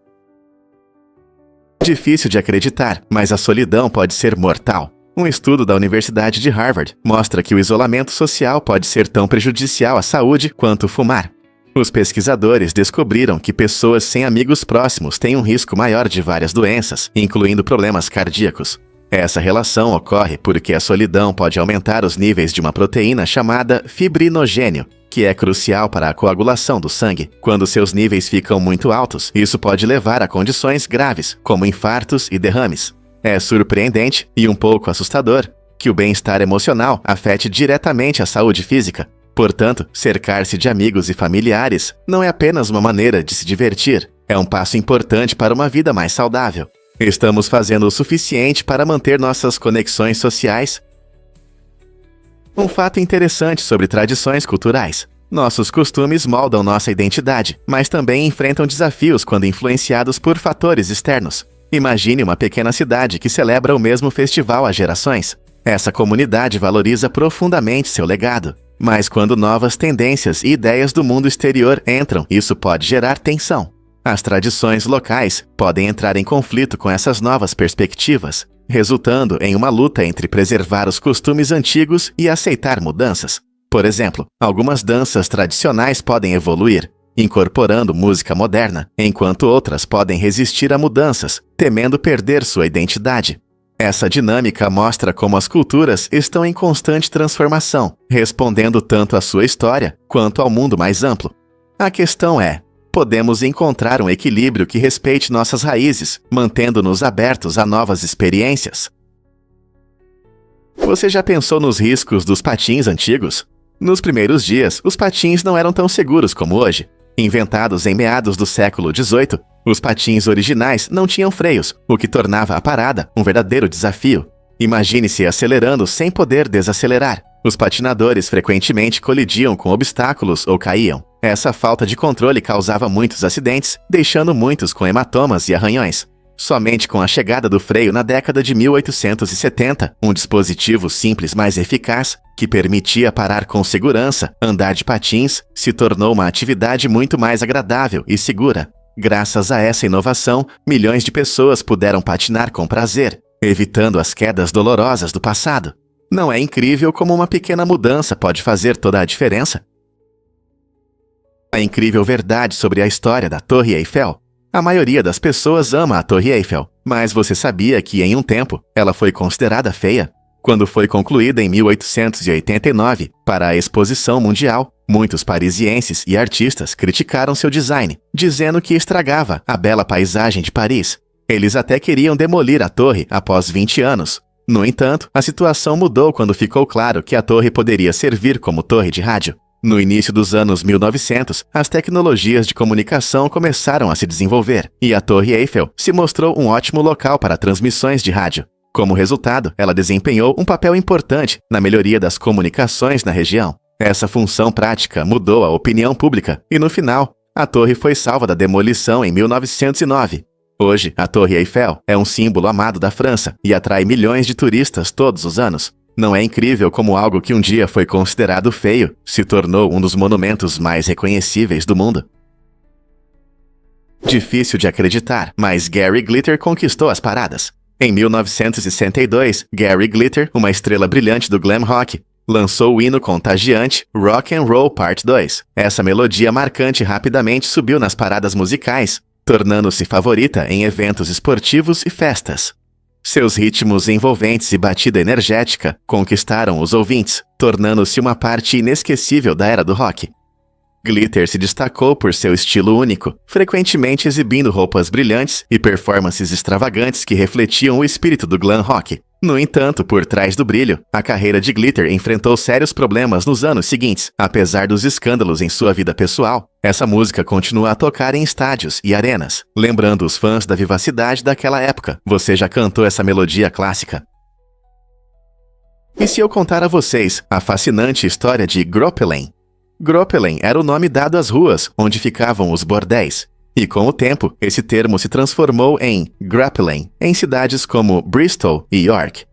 Difícil de acreditar, mas a solidão pode ser mortal. Um estudo da Universidade de Harvard mostra que o isolamento social pode ser tão prejudicial à saúde quanto fumar. Os pesquisadores descobriram que pessoas sem amigos próximos têm um risco maior de várias doenças, incluindo problemas cardíacos. Essa relação ocorre porque a solidão pode aumentar os níveis de uma proteína chamada fibrinogênio, que é crucial para a coagulação do sangue. Quando seus níveis ficam muito altos, isso pode levar a condições graves, como infartos e derrames. É surpreendente e um pouco assustador que o bem-estar emocional afete diretamente a saúde física. Portanto, cercar-se de amigos e familiares não é apenas uma maneira de se divertir, é um passo importante para uma vida mais saudável. Estamos fazendo o suficiente para manter nossas conexões sociais? Um fato interessante sobre tradições culturais. Nossos costumes moldam nossa identidade, mas também enfrentam desafios quando influenciados por fatores externos. Imagine uma pequena cidade que celebra o mesmo festival há gerações. Essa comunidade valoriza profundamente seu legado. Mas quando novas tendências e ideias do mundo exterior entram, isso pode gerar tensão. As tradições locais podem entrar em conflito com essas novas perspectivas, resultando em uma luta entre preservar os costumes antigos e aceitar mudanças. Por exemplo, algumas danças tradicionais podem evoluir, incorporando música moderna, enquanto outras podem resistir a mudanças, temendo perder sua identidade. Essa dinâmica mostra como as culturas estão em constante transformação, respondendo tanto à sua história quanto ao mundo mais amplo. A questão é: podemos encontrar um equilíbrio que respeite nossas raízes, mantendo-nos abertos a novas experiências? Você já pensou nos riscos dos patins antigos? Nos primeiros dias, os patins não eram tão seguros como hoje. Inventados em meados do século XVIII, os patins originais não tinham freios, o que tornava a parada um verdadeiro desafio. Imagine-se acelerando sem poder desacelerar. Os patinadores frequentemente colidiam com obstáculos ou caíam. Essa falta de controle causava muitos acidentes, deixando muitos com hematomas e arranhões. Somente com a chegada do freio na década de 1870, um dispositivo simples mais eficaz, que permitia parar com segurança, andar de patins, se tornou uma atividade muito mais agradável e segura. Graças a essa inovação, milhões de pessoas puderam patinar com prazer, evitando as quedas dolorosas do passado. Não é incrível como uma pequena mudança pode fazer toda a diferença? A incrível verdade sobre a história da Torre Eiffel. A maioria das pessoas ama a Torre Eiffel, mas você sabia que em um tempo ela foi considerada feia? Quando foi concluída em 1889 para a Exposição Mundial, muitos parisienses e artistas criticaram seu design, dizendo que estragava a bela paisagem de Paris. Eles até queriam demolir a torre após 20 anos, No entanto, a situação mudou quando ficou claro que a torre poderia servir como torre de rádio. No início dos anos 1900, as tecnologias de comunicação começaram a se desenvolver, e a Torre Eiffel se mostrou um ótimo local para transmissões de rádio. Como resultado, ela desempenhou um papel importante na melhoria das comunicações na região. Essa função prática mudou a opinião pública, e no final, a torre foi salva da demolição em 1909. Hoje, a Torre Eiffel é um símbolo amado da França e atrai milhões de turistas todos os anos. Não é incrível como algo que um dia foi considerado feio se tornou um dos monumentos mais reconhecíveis do mundo? Difícil de acreditar, mas Gary Glitter conquistou as paradas. Em 1962, Gary Glitter, uma estrela brilhante do glam rock, lançou o hino contagiante Rock and Roll Part 2. Essa melodia marcante rapidamente subiu nas paradas musicais, tornando-se favorita em eventos esportivos e festas. Seus ritmos envolventes e batida energética conquistaram os ouvintes, tornando-se uma parte inesquecível da era do rock. Glitter se destacou por seu estilo único, frequentemente exibindo roupas brilhantes e performances extravagantes que refletiam o espírito do glam rock. No entanto, por trás do brilho, a carreira de Glitter enfrentou sérios problemas nos anos seguintes. Apesar dos escândalos em sua vida pessoal, essa música continua a tocar em estádios e arenas, lembrando os fãs da vivacidade daquela época. Você já cantou essa melodia clássica? E se eu contar a vocês a fascinante história de Groppelen? Groppelen era o nome dado às ruas onde ficavam os bordéis. E com o tempo, esse termo se transformou em Grappelen, em cidades como Bristol e York.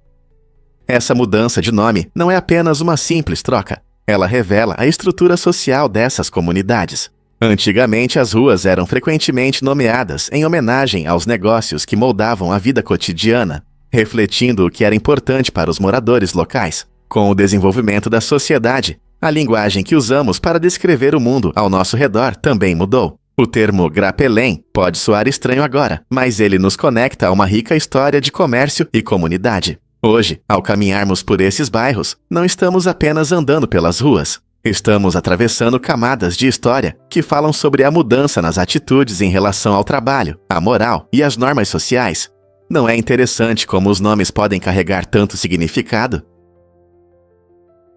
Essa mudança de nome não é apenas uma simples troca. Ela revela a estrutura social dessas comunidades. Antigamente, as ruas eram frequentemente nomeadas em homenagem aos negócios que moldavam a vida cotidiana, refletindo o que era importante para os moradores locais. Com o desenvolvimento da sociedade, a linguagem que usamos para descrever o mundo ao nosso redor também mudou. O termo Grappelen pode soar estranho agora, mas ele nos conecta a uma rica história de comércio e comunidade. Hoje, ao caminharmos por esses bairros, não estamos apenas andando pelas ruas. Estamos atravessando camadas de história que falam sobre a mudança nas atitudes em relação ao trabalho, à moral e às normas sociais. Não é interessante como os nomes podem carregar tanto significado?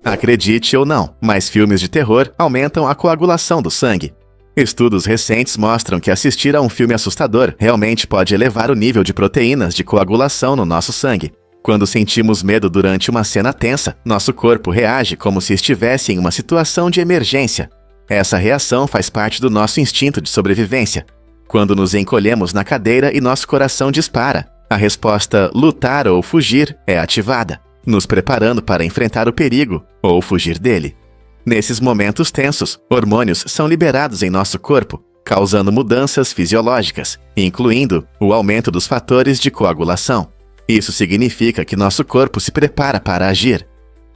Acredite ou não, mas filmes de terror aumentam a coagulação do sangue. Estudos recentes mostram que assistir a um filme assustador realmente pode elevar o nível de proteínas de coagulação no nosso sangue. Quando sentimos medo durante uma cena tensa, nosso corpo reage como se estivesse em uma situação de emergência. Essa reação faz parte do nosso instinto de sobrevivência. Quando nos encolhemos na cadeira e nosso coração dispara, a resposta lutar ou fugir é ativada, nos preparando para enfrentar o perigo ou fugir dele. Nesses momentos tensos, hormônios são liberados em nosso corpo, causando mudanças fisiológicas, incluindo o aumento dos fatores de coagulação. Isso significa que nosso corpo se prepara para agir,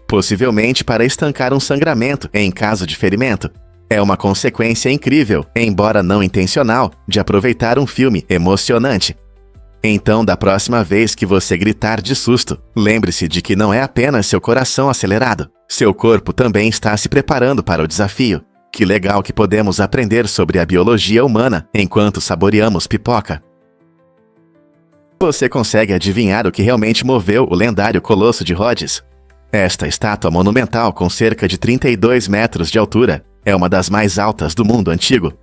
possivelmente para estancar um sangramento em caso de ferimento. É uma consequência incrível, embora não intencional, de aproveitar um filme emocionante. Então, da próxima vez que você gritar de susto, lembre-se de que não é apenas seu coração acelerado. Seu corpo também está se preparando para o desafio. Que legal que podemos aprender sobre a biologia humana enquanto saboreamos pipoca. Você consegue adivinhar o que realmente moveu o lendário Colosso de Rhodes? Esta estátua monumental com cerca de 32 metros de altura é uma das mais altas do mundo antigo.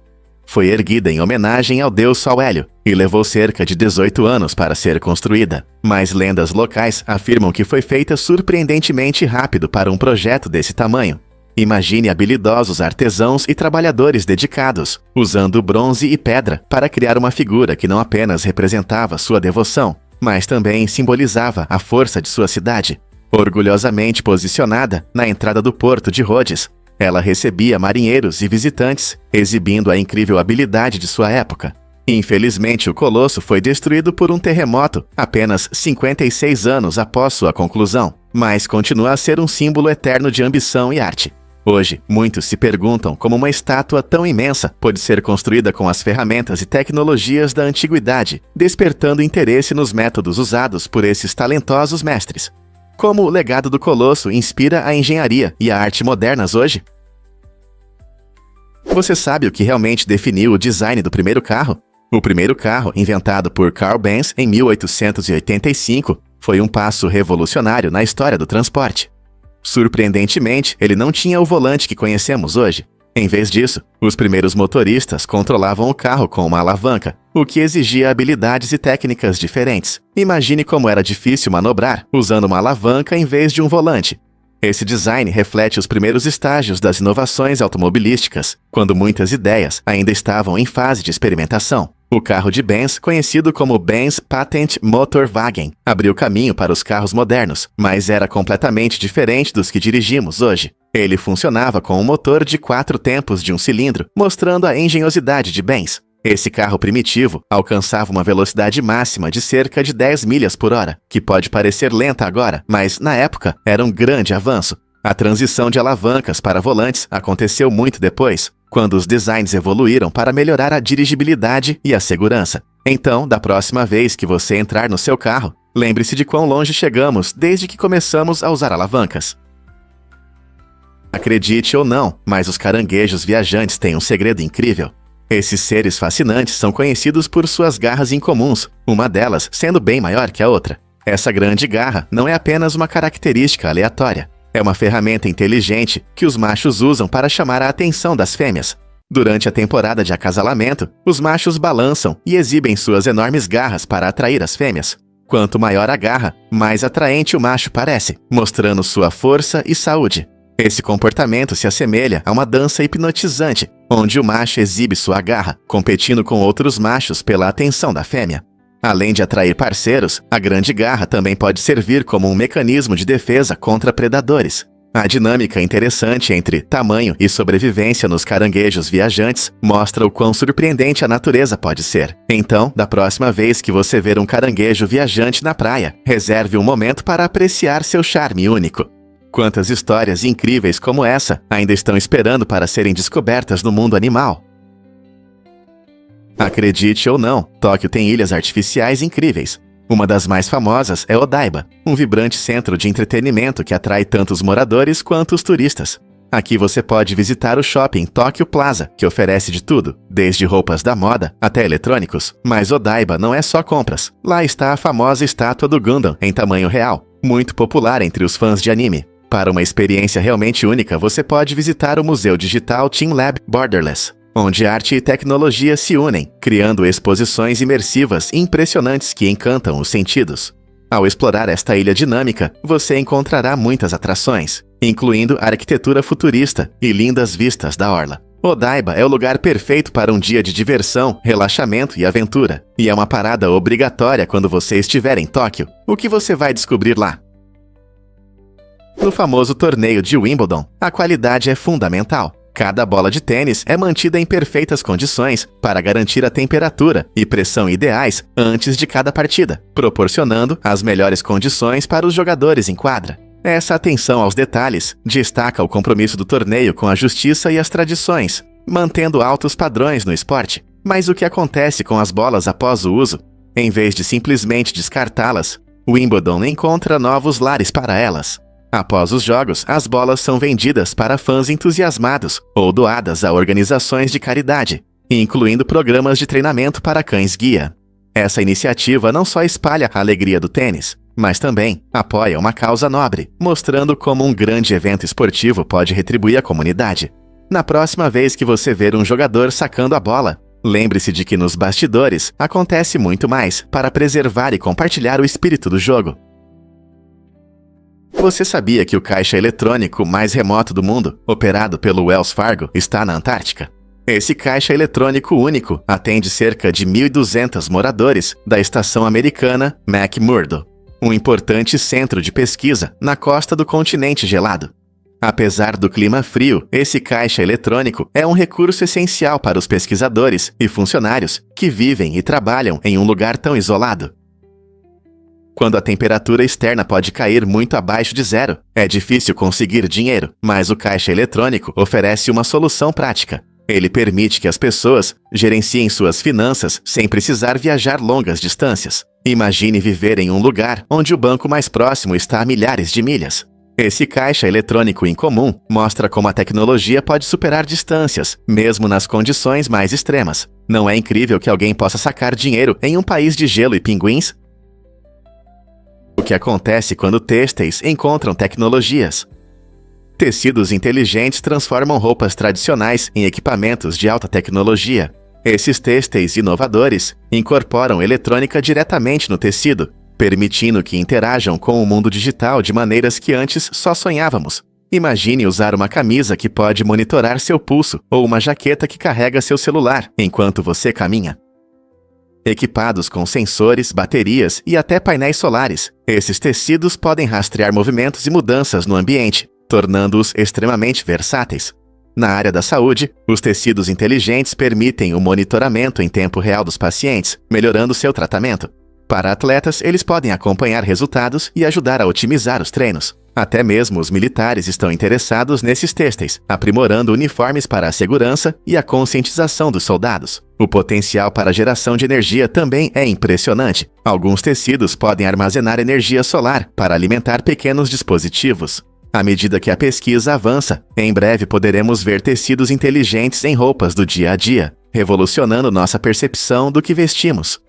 Foi erguida em homenagem ao deus Sol Hélio e levou cerca de 18 anos para ser construída. Mas lendas locais afirmam que foi feita surpreendentemente rápido para um projeto desse tamanho. Imagine habilidosos artesãos e trabalhadores dedicados, usando bronze e pedra para criar uma figura que não apenas representava sua devoção, mas também simbolizava a força de sua cidade. Orgulhosamente posicionada na entrada do porto de Rhodes, ela recebia marinheiros e visitantes, exibindo a incrível habilidade de sua época. Infelizmente, o colosso foi destruído por um terremoto apenas 56 anos após sua conclusão, mas continua a ser um símbolo eterno de ambição e arte. Hoje, muitos se perguntam como uma estátua tão imensa pode ser construída com as ferramentas e tecnologias da antiguidade, despertando interesse nos métodos usados por esses talentosos mestres. Como o legado do Colosso inspira a engenharia e a arte modernas hoje? Você sabe o que realmente definiu o design do primeiro carro? O primeiro carro, inventado por Carl Benz em 1885, Foi um passo revolucionário na história do transporte. Surpreendentemente, ele não tinha o volante que conhecemos hoje. Em vez disso, os primeiros motoristas controlavam o carro com uma alavanca, o que exigia habilidades e técnicas diferentes. Imagine como era difícil manobrar usando uma alavanca em vez de um volante. Esse design reflete os primeiros estágios das inovações automobilísticas, quando muitas ideias ainda estavam em fase de experimentação. O carro de Benz, conhecido como Benz Patent Motorwagen, abriu caminho para os carros modernos, mas era completamente diferente dos que dirigimos hoje. Ele funcionava com um motor de 4 tempos de um cilindro, mostrando a engenhosidade de Benz. Esse carro primitivo alcançava uma velocidade máxima de cerca de 10 milhas por hora, que pode parecer lenta agora, mas na época era um grande avanço. A transição de alavancas para volantes aconteceu muito depois, quando os designs evoluíram para melhorar a dirigibilidade e a segurança. Então, da próxima vez que você entrar no seu carro, lembre-se de quão longe chegamos desde que começamos a usar alavancas. Acredite ou não, mas os caranguejos viajantes têm um segredo incrível. Esses seres fascinantes são conhecidos por suas garras incomuns, uma delas sendo bem maior que a outra. Essa grande garra não é apenas uma característica aleatória. É uma ferramenta inteligente que os machos usam para chamar a atenção das fêmeas. Durante a temporada de acasalamento, os machos balançam e exibem suas enormes garras para atrair as fêmeas. Quanto maior a garra, mais atraente o macho parece, mostrando sua força e saúde. Esse comportamento se assemelha a uma dança hipnotizante, onde o macho exibe sua garra, competindo com outros machos pela atenção da fêmea. Além de atrair parceiros, a grande garra também pode servir como um mecanismo de defesa contra predadores. A dinâmica interessante entre tamanho e sobrevivência nos caranguejos viajantes mostra o quão surpreendente a natureza pode ser. Então, da próxima vez que você ver um caranguejo viajante na praia, reserve um momento para apreciar seu charme único. Quantas histórias incríveis como essa ainda estão esperando para serem descobertas no mundo animal? Acredite ou não, Tóquio tem ilhas artificiais incríveis. Uma das mais famosas é Odaiba, um vibrante centro de entretenimento que atrai tanto os moradores quanto os turistas. Aqui você pode visitar o shopping Tokyo Plaza, que oferece de tudo, desde roupas da moda até eletrônicos. Mas Odaiba não é só compras. Lá está a famosa estátua do Gundam em tamanho real, muito popular entre os fãs de anime. Para uma experiência realmente única, você pode visitar o Museu Digital Team Lab Borderless, onde arte e tecnologia se unem, criando exposições imersivas impressionantes que encantam os sentidos. Ao explorar esta ilha dinâmica, você encontrará muitas atrações, incluindo arquitetura futurista e lindas vistas da orla. Odaiba é o lugar perfeito para um dia de diversão, relaxamento e aventura, e é uma parada obrigatória quando você estiver em Tóquio. O que você vai descobrir lá? No famoso torneio de Wimbledon, a qualidade é fundamental. Cada bola de tênis é mantida em perfeitas condições para garantir a temperatura e pressão ideais antes de cada partida, proporcionando as melhores condições para os jogadores em quadra. Essa atenção aos detalhes destaca o compromisso do torneio com a justiça e as tradições, mantendo altos padrões no esporte. Mas o que acontece com as bolas após o uso? Em vez de simplesmente descartá-las, Wimbledon encontra novos lares para elas. Após os jogos, as bolas são vendidas para fãs entusiasmados ou doadas a organizações de caridade, incluindo programas de treinamento para cães-guia. Essa iniciativa não só espalha a alegria do tênis, mas também apoia uma causa nobre, mostrando como um grande evento esportivo pode retribuir a comunidade. Na próxima vez que você ver um jogador sacando a bola, lembre-se de que nos bastidores acontece muito mais para preservar e compartilhar o espírito do jogo. Você sabia que o caixa eletrônico mais remoto do mundo, operado pelo Wells Fargo, está na Antártica? Esse caixa eletrônico único atende cerca de 1.200 moradores da estação americana McMurdo, um importante centro de pesquisa na costa do continente gelado. Apesar do clima frio, esse caixa eletrônico é um recurso essencial para os pesquisadores e funcionários que vivem e trabalham em um lugar tão isolado. Quando a temperatura externa pode cair muito abaixo de zero, é difícil conseguir dinheiro, mas o caixa eletrônico oferece uma solução prática. Ele permite que as pessoas gerenciem suas finanças sem precisar viajar longas distâncias. Imagine viver em um lugar onde o banco mais próximo está a milhares de milhas. Esse caixa eletrônico incomum mostra como a tecnologia pode superar distâncias, mesmo nas condições mais extremas. Não é incrível que alguém possa sacar dinheiro em um país de gelo e pinguins? O que acontece quando têxteis encontram tecnologias? Tecidos inteligentes transformam roupas tradicionais em equipamentos de alta tecnologia. Esses têxteis inovadores incorporam eletrônica diretamente no tecido, permitindo que interajam com o mundo digital de maneiras que antes só sonhávamos. Imagine usar uma camisa que pode monitorar seu pulso ou uma jaqueta que carrega seu celular enquanto você caminha. Equipados com sensores, baterias e até painéis solares, esses tecidos podem rastrear movimentos e mudanças no ambiente, tornando-os extremamente versáteis. Na área da saúde, os tecidos inteligentes permitem o monitoramento em tempo real dos pacientes, melhorando seu tratamento. Para atletas, eles podem acompanhar resultados e ajudar a otimizar os treinos. Até mesmo os militares estão interessados nesses têxteis, aprimorando uniformes para a segurança e a conscientização dos soldados. O potencial para a geração de energia também é impressionante. Alguns tecidos podem armazenar energia solar para alimentar pequenos dispositivos. À medida que a pesquisa avança, em breve poderemos ver tecidos inteligentes em roupas do dia a dia, revolucionando nossa percepção do que vestimos.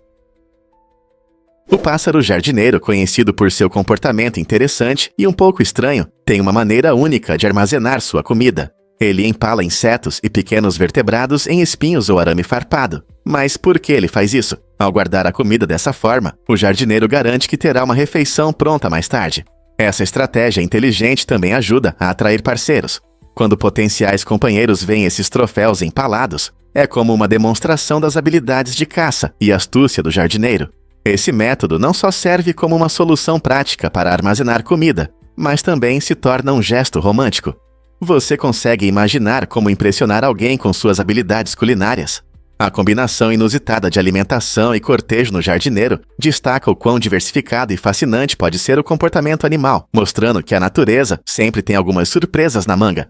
O pássaro jardineiro, conhecido por seu comportamento interessante e um pouco estranho, tem uma maneira única de armazenar sua comida. Ele empala insetos e pequenos vertebrados em espinhos ou arame farpado. Mas por que ele faz isso? Ao guardar a comida dessa forma, o jardineiro garante que terá uma refeição pronta mais tarde. Essa estratégia inteligente também ajuda a atrair parceiros. Quando potenciais companheiros veem esses troféus empalados, é como uma demonstração das habilidades de caça e astúcia do jardineiro. Esse método não só serve como uma solução prática para armazenar comida, mas também se torna um gesto romântico. Você consegue imaginar como impressionar alguém com suas habilidades culinárias? A combinação inusitada de alimentação e cortejo no jardineiro destaca o quão diversificado e fascinante pode ser o comportamento animal, mostrando que a natureza sempre tem algumas surpresas na manga.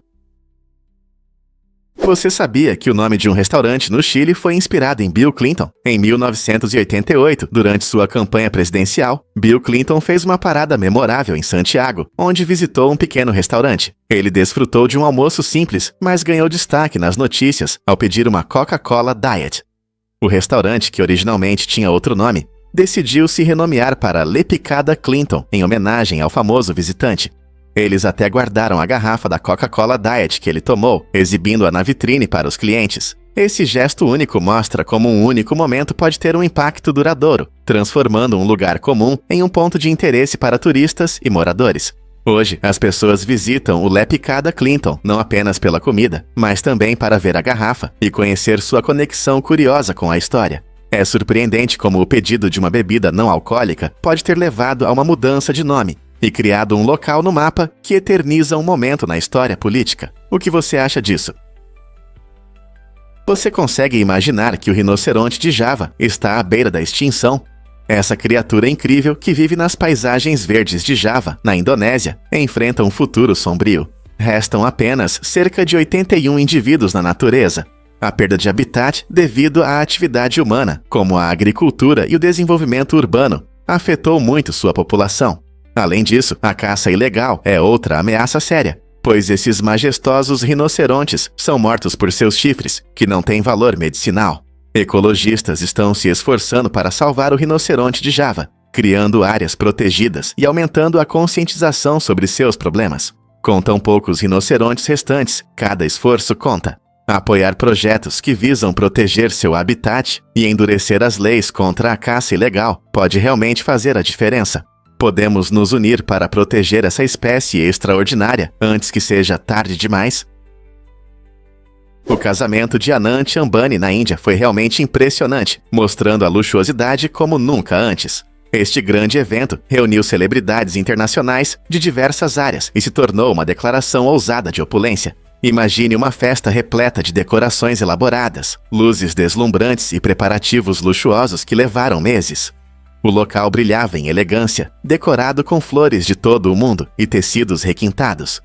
Você sabia que o nome de um restaurante no Chile foi inspirado em Bill Clinton? Em 1988, durante sua campanha presidencial, Bill Clinton fez uma parada memorável em Santiago, onde visitou um pequeno restaurante. Ele desfrutou de um almoço simples, mas ganhou destaque nas notícias ao pedir uma Coca-Cola Diet. O restaurante, que originalmente tinha outro nome, decidiu se renomear para Le Picada Clinton, em homenagem ao famoso visitante. Eles até guardaram a garrafa da Coca-Cola Diet que ele tomou, exibindo-a na vitrine para os clientes. Esse gesto único mostra como um único momento pode ter um impacto duradouro, transformando um lugar comum em um ponto de interesse para turistas e moradores. Hoje, as pessoas visitam o Le Picada Clinton não apenas pela comida, mas também para ver a garrafa e conhecer sua conexão curiosa com a história. É surpreendente como o pedido de uma bebida não alcoólica pode ter levado a uma mudança de nome e criado um local no mapa que eterniza um momento na história política. O que você acha disso? Você consegue imaginar que o rinoceronte de Java está à beira da extinção? Essa criatura incrível que vive nas paisagens verdes de Java, na Indonésia, enfrenta um futuro sombrio. Restam apenas cerca de 81 indivíduos na natureza. A perda de habitat devido à atividade humana, como a agricultura e o desenvolvimento urbano, afetou muito sua população. Além disso, a caça ilegal é outra ameaça séria, pois esses majestosos rinocerontes são mortos por seus chifres, que não têm valor medicinal. Ecologistas estão se esforçando para salvar o rinoceronte de Java, criando áreas protegidas e aumentando a conscientização sobre seus problemas. Com tão poucos rinocerontes restantes, cada esforço conta. Apoiar projetos que visam proteger seu habitat e endurecer as leis contra a caça ilegal pode realmente fazer a diferença. Podemos nos unir para proteger essa espécie extraordinária antes que seja tarde demais? O casamento de Anant Ambani na Índia foi realmente impressionante, mostrando a luxuosidade como nunca antes. Este grande evento reuniu celebridades internacionais de diversas áreas e se tornou uma declaração ousada de opulência. Imagine uma festa repleta de decorações elaboradas, luzes deslumbrantes e preparativos luxuosos que levaram meses. O local brilhava em elegância, decorado com flores de todo o mundo e tecidos requintados.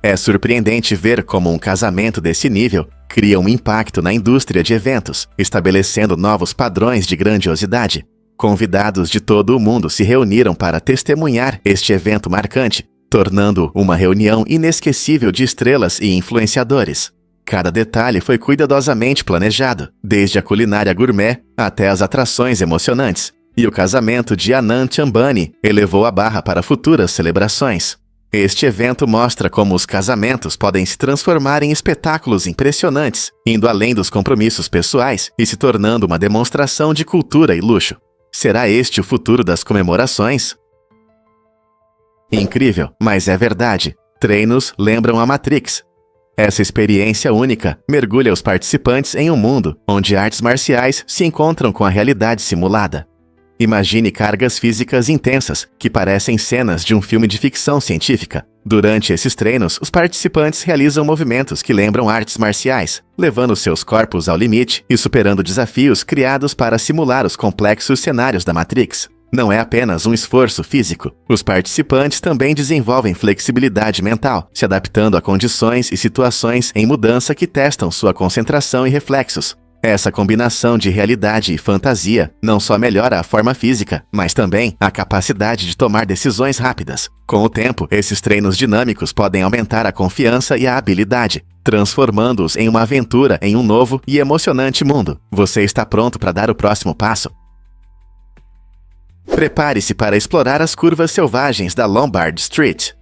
É surpreendente ver como um casamento desse nível cria um impacto na indústria de eventos, estabelecendo novos padrões de grandiosidade. Convidados de todo o mundo se reuniram para testemunhar este evento marcante, tornando uma reunião inesquecível de estrelas e influenciadores. Cada detalhe foi cuidadosamente planejado, desde a culinária gourmet até as atrações emocionantes. E o casamento de Anant Ambani elevou a barra para futuras celebrações. Este evento mostra como os casamentos podem se transformar em espetáculos impressionantes, indo além dos compromissos pessoais e se tornando uma demonstração de cultura e luxo. Será este o futuro das comemorações? Incrível, mas é verdade. Treinos lembram a Matrix. Essa experiência única mergulha os participantes em um mundo onde artes marciais se encontram com a realidade simulada. Imagine cargas físicas intensas, que parecem cenas de um filme de ficção científica. Durante esses treinos, os participantes realizam movimentos que lembram artes marciais, levando seus corpos ao limite e superando desafios criados para simular os complexos cenários da Matrix. Não é apenas um esforço físico. Os participantes também desenvolvem flexibilidade mental, se adaptando a condições e situações em mudança que testam sua concentração e reflexos. Essa combinação de realidade e fantasia não só melhora a forma física, mas também a capacidade de tomar decisões rápidas. Com o tempo, esses treinos dinâmicos podem aumentar a confiança e a habilidade, transformando-os em uma aventura em um novo e emocionante mundo. Você está pronto para dar o próximo passo? Prepare-se para explorar as curvas selvagens da Lombard Street.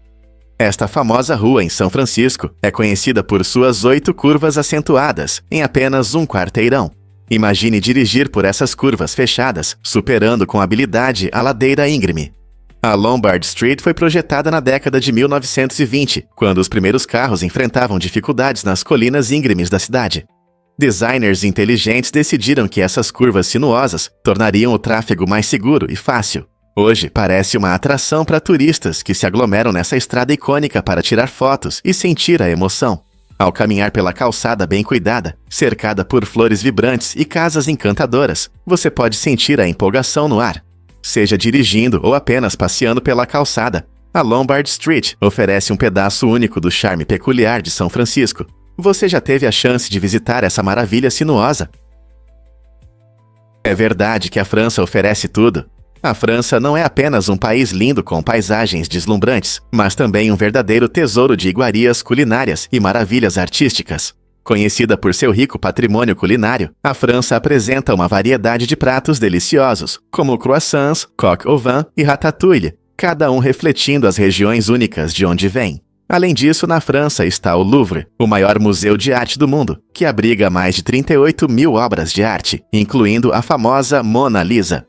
Esta famosa rua em São Francisco é conhecida por suas 8 curvas acentuadas em apenas um quarteirão. Imagine dirigir por essas curvas fechadas, superando com habilidade a ladeira íngreme. A Lombard Street foi projetada na década de 1920, quando os primeiros carros enfrentavam dificuldades nas colinas íngremes da cidade. Designers inteligentes decidiram que essas curvas sinuosas tornariam o tráfego mais seguro e fácil. Hoje, parece uma atração para turistas que se aglomeram nessa estrada icônica para tirar fotos e sentir a emoção. Ao caminhar pela calçada bem cuidada, cercada por flores vibrantes e casas encantadoras, você pode sentir a empolgação no ar. Seja dirigindo ou apenas passeando pela calçada, a Lombard Street oferece um pedaço único do charme peculiar de São Francisco. Você já teve a chance de visitar essa maravilha sinuosa? É verdade que a França oferece tudo. A França não é apenas um país lindo com paisagens deslumbrantes, mas também um verdadeiro tesouro de iguarias culinárias e maravilhas artísticas. Conhecida por seu rico patrimônio culinário, a França apresenta uma variedade de pratos deliciosos, como croissants, coq au vin e ratatouille, cada um refletindo as regiões únicas de onde vem. Além disso, na França está o Louvre, o maior museu de arte do mundo, que abriga mais de 38 mil obras de arte, incluindo a famosa Mona Lisa.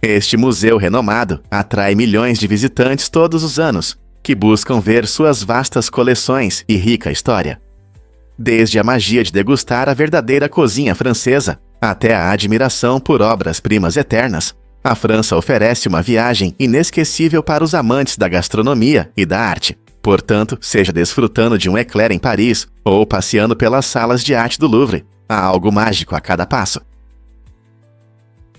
Este museu renomado atrai milhões de visitantes todos os anos, que buscam ver suas vastas coleções e rica história. Desde a magia de degustar a verdadeira cozinha francesa, até a admiração por obras-primas eternas, a França oferece uma viagem inesquecível para os amantes da gastronomia e da arte. Portanto, seja desfrutando de um eclair em Paris ou passeando pelas salas de arte do Louvre, há algo mágico a cada passo.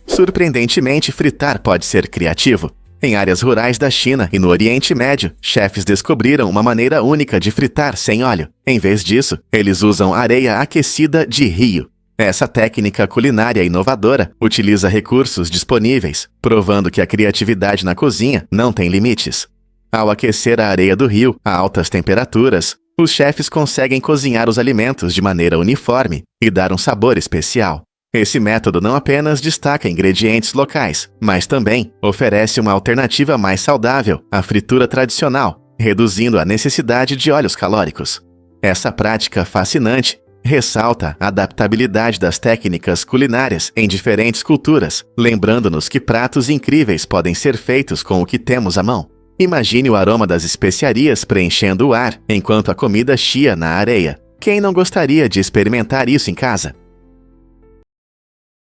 Surpreendentemente, fritar pode ser criativo. Em áreas rurais da China e no Oriente Médio, chefes descobriram uma maneira única de fritar sem óleo. Em vez disso, eles usam areia aquecida de rio. Essa técnica culinária inovadora utiliza recursos disponíveis, provando que a criatividade na cozinha não tem limites. Ao aquecer a areia do rio a altas temperaturas, os chefes conseguem cozinhar os alimentos de maneira uniforme e dar um sabor especial. Esse método não apenas destaca ingredientes locais, mas também oferece uma alternativa mais saudável à fritura tradicional, reduzindo a necessidade de óleos calóricos. Essa prática fascinante ressalta a adaptabilidade das técnicas culinárias em diferentes culturas, lembrando-nos que pratos incríveis podem ser feitos com o que temos à mão. Imagine o aroma das especiarias preenchendo o ar enquanto a comida chia na areia. Quem não gostaria de experimentar isso em casa?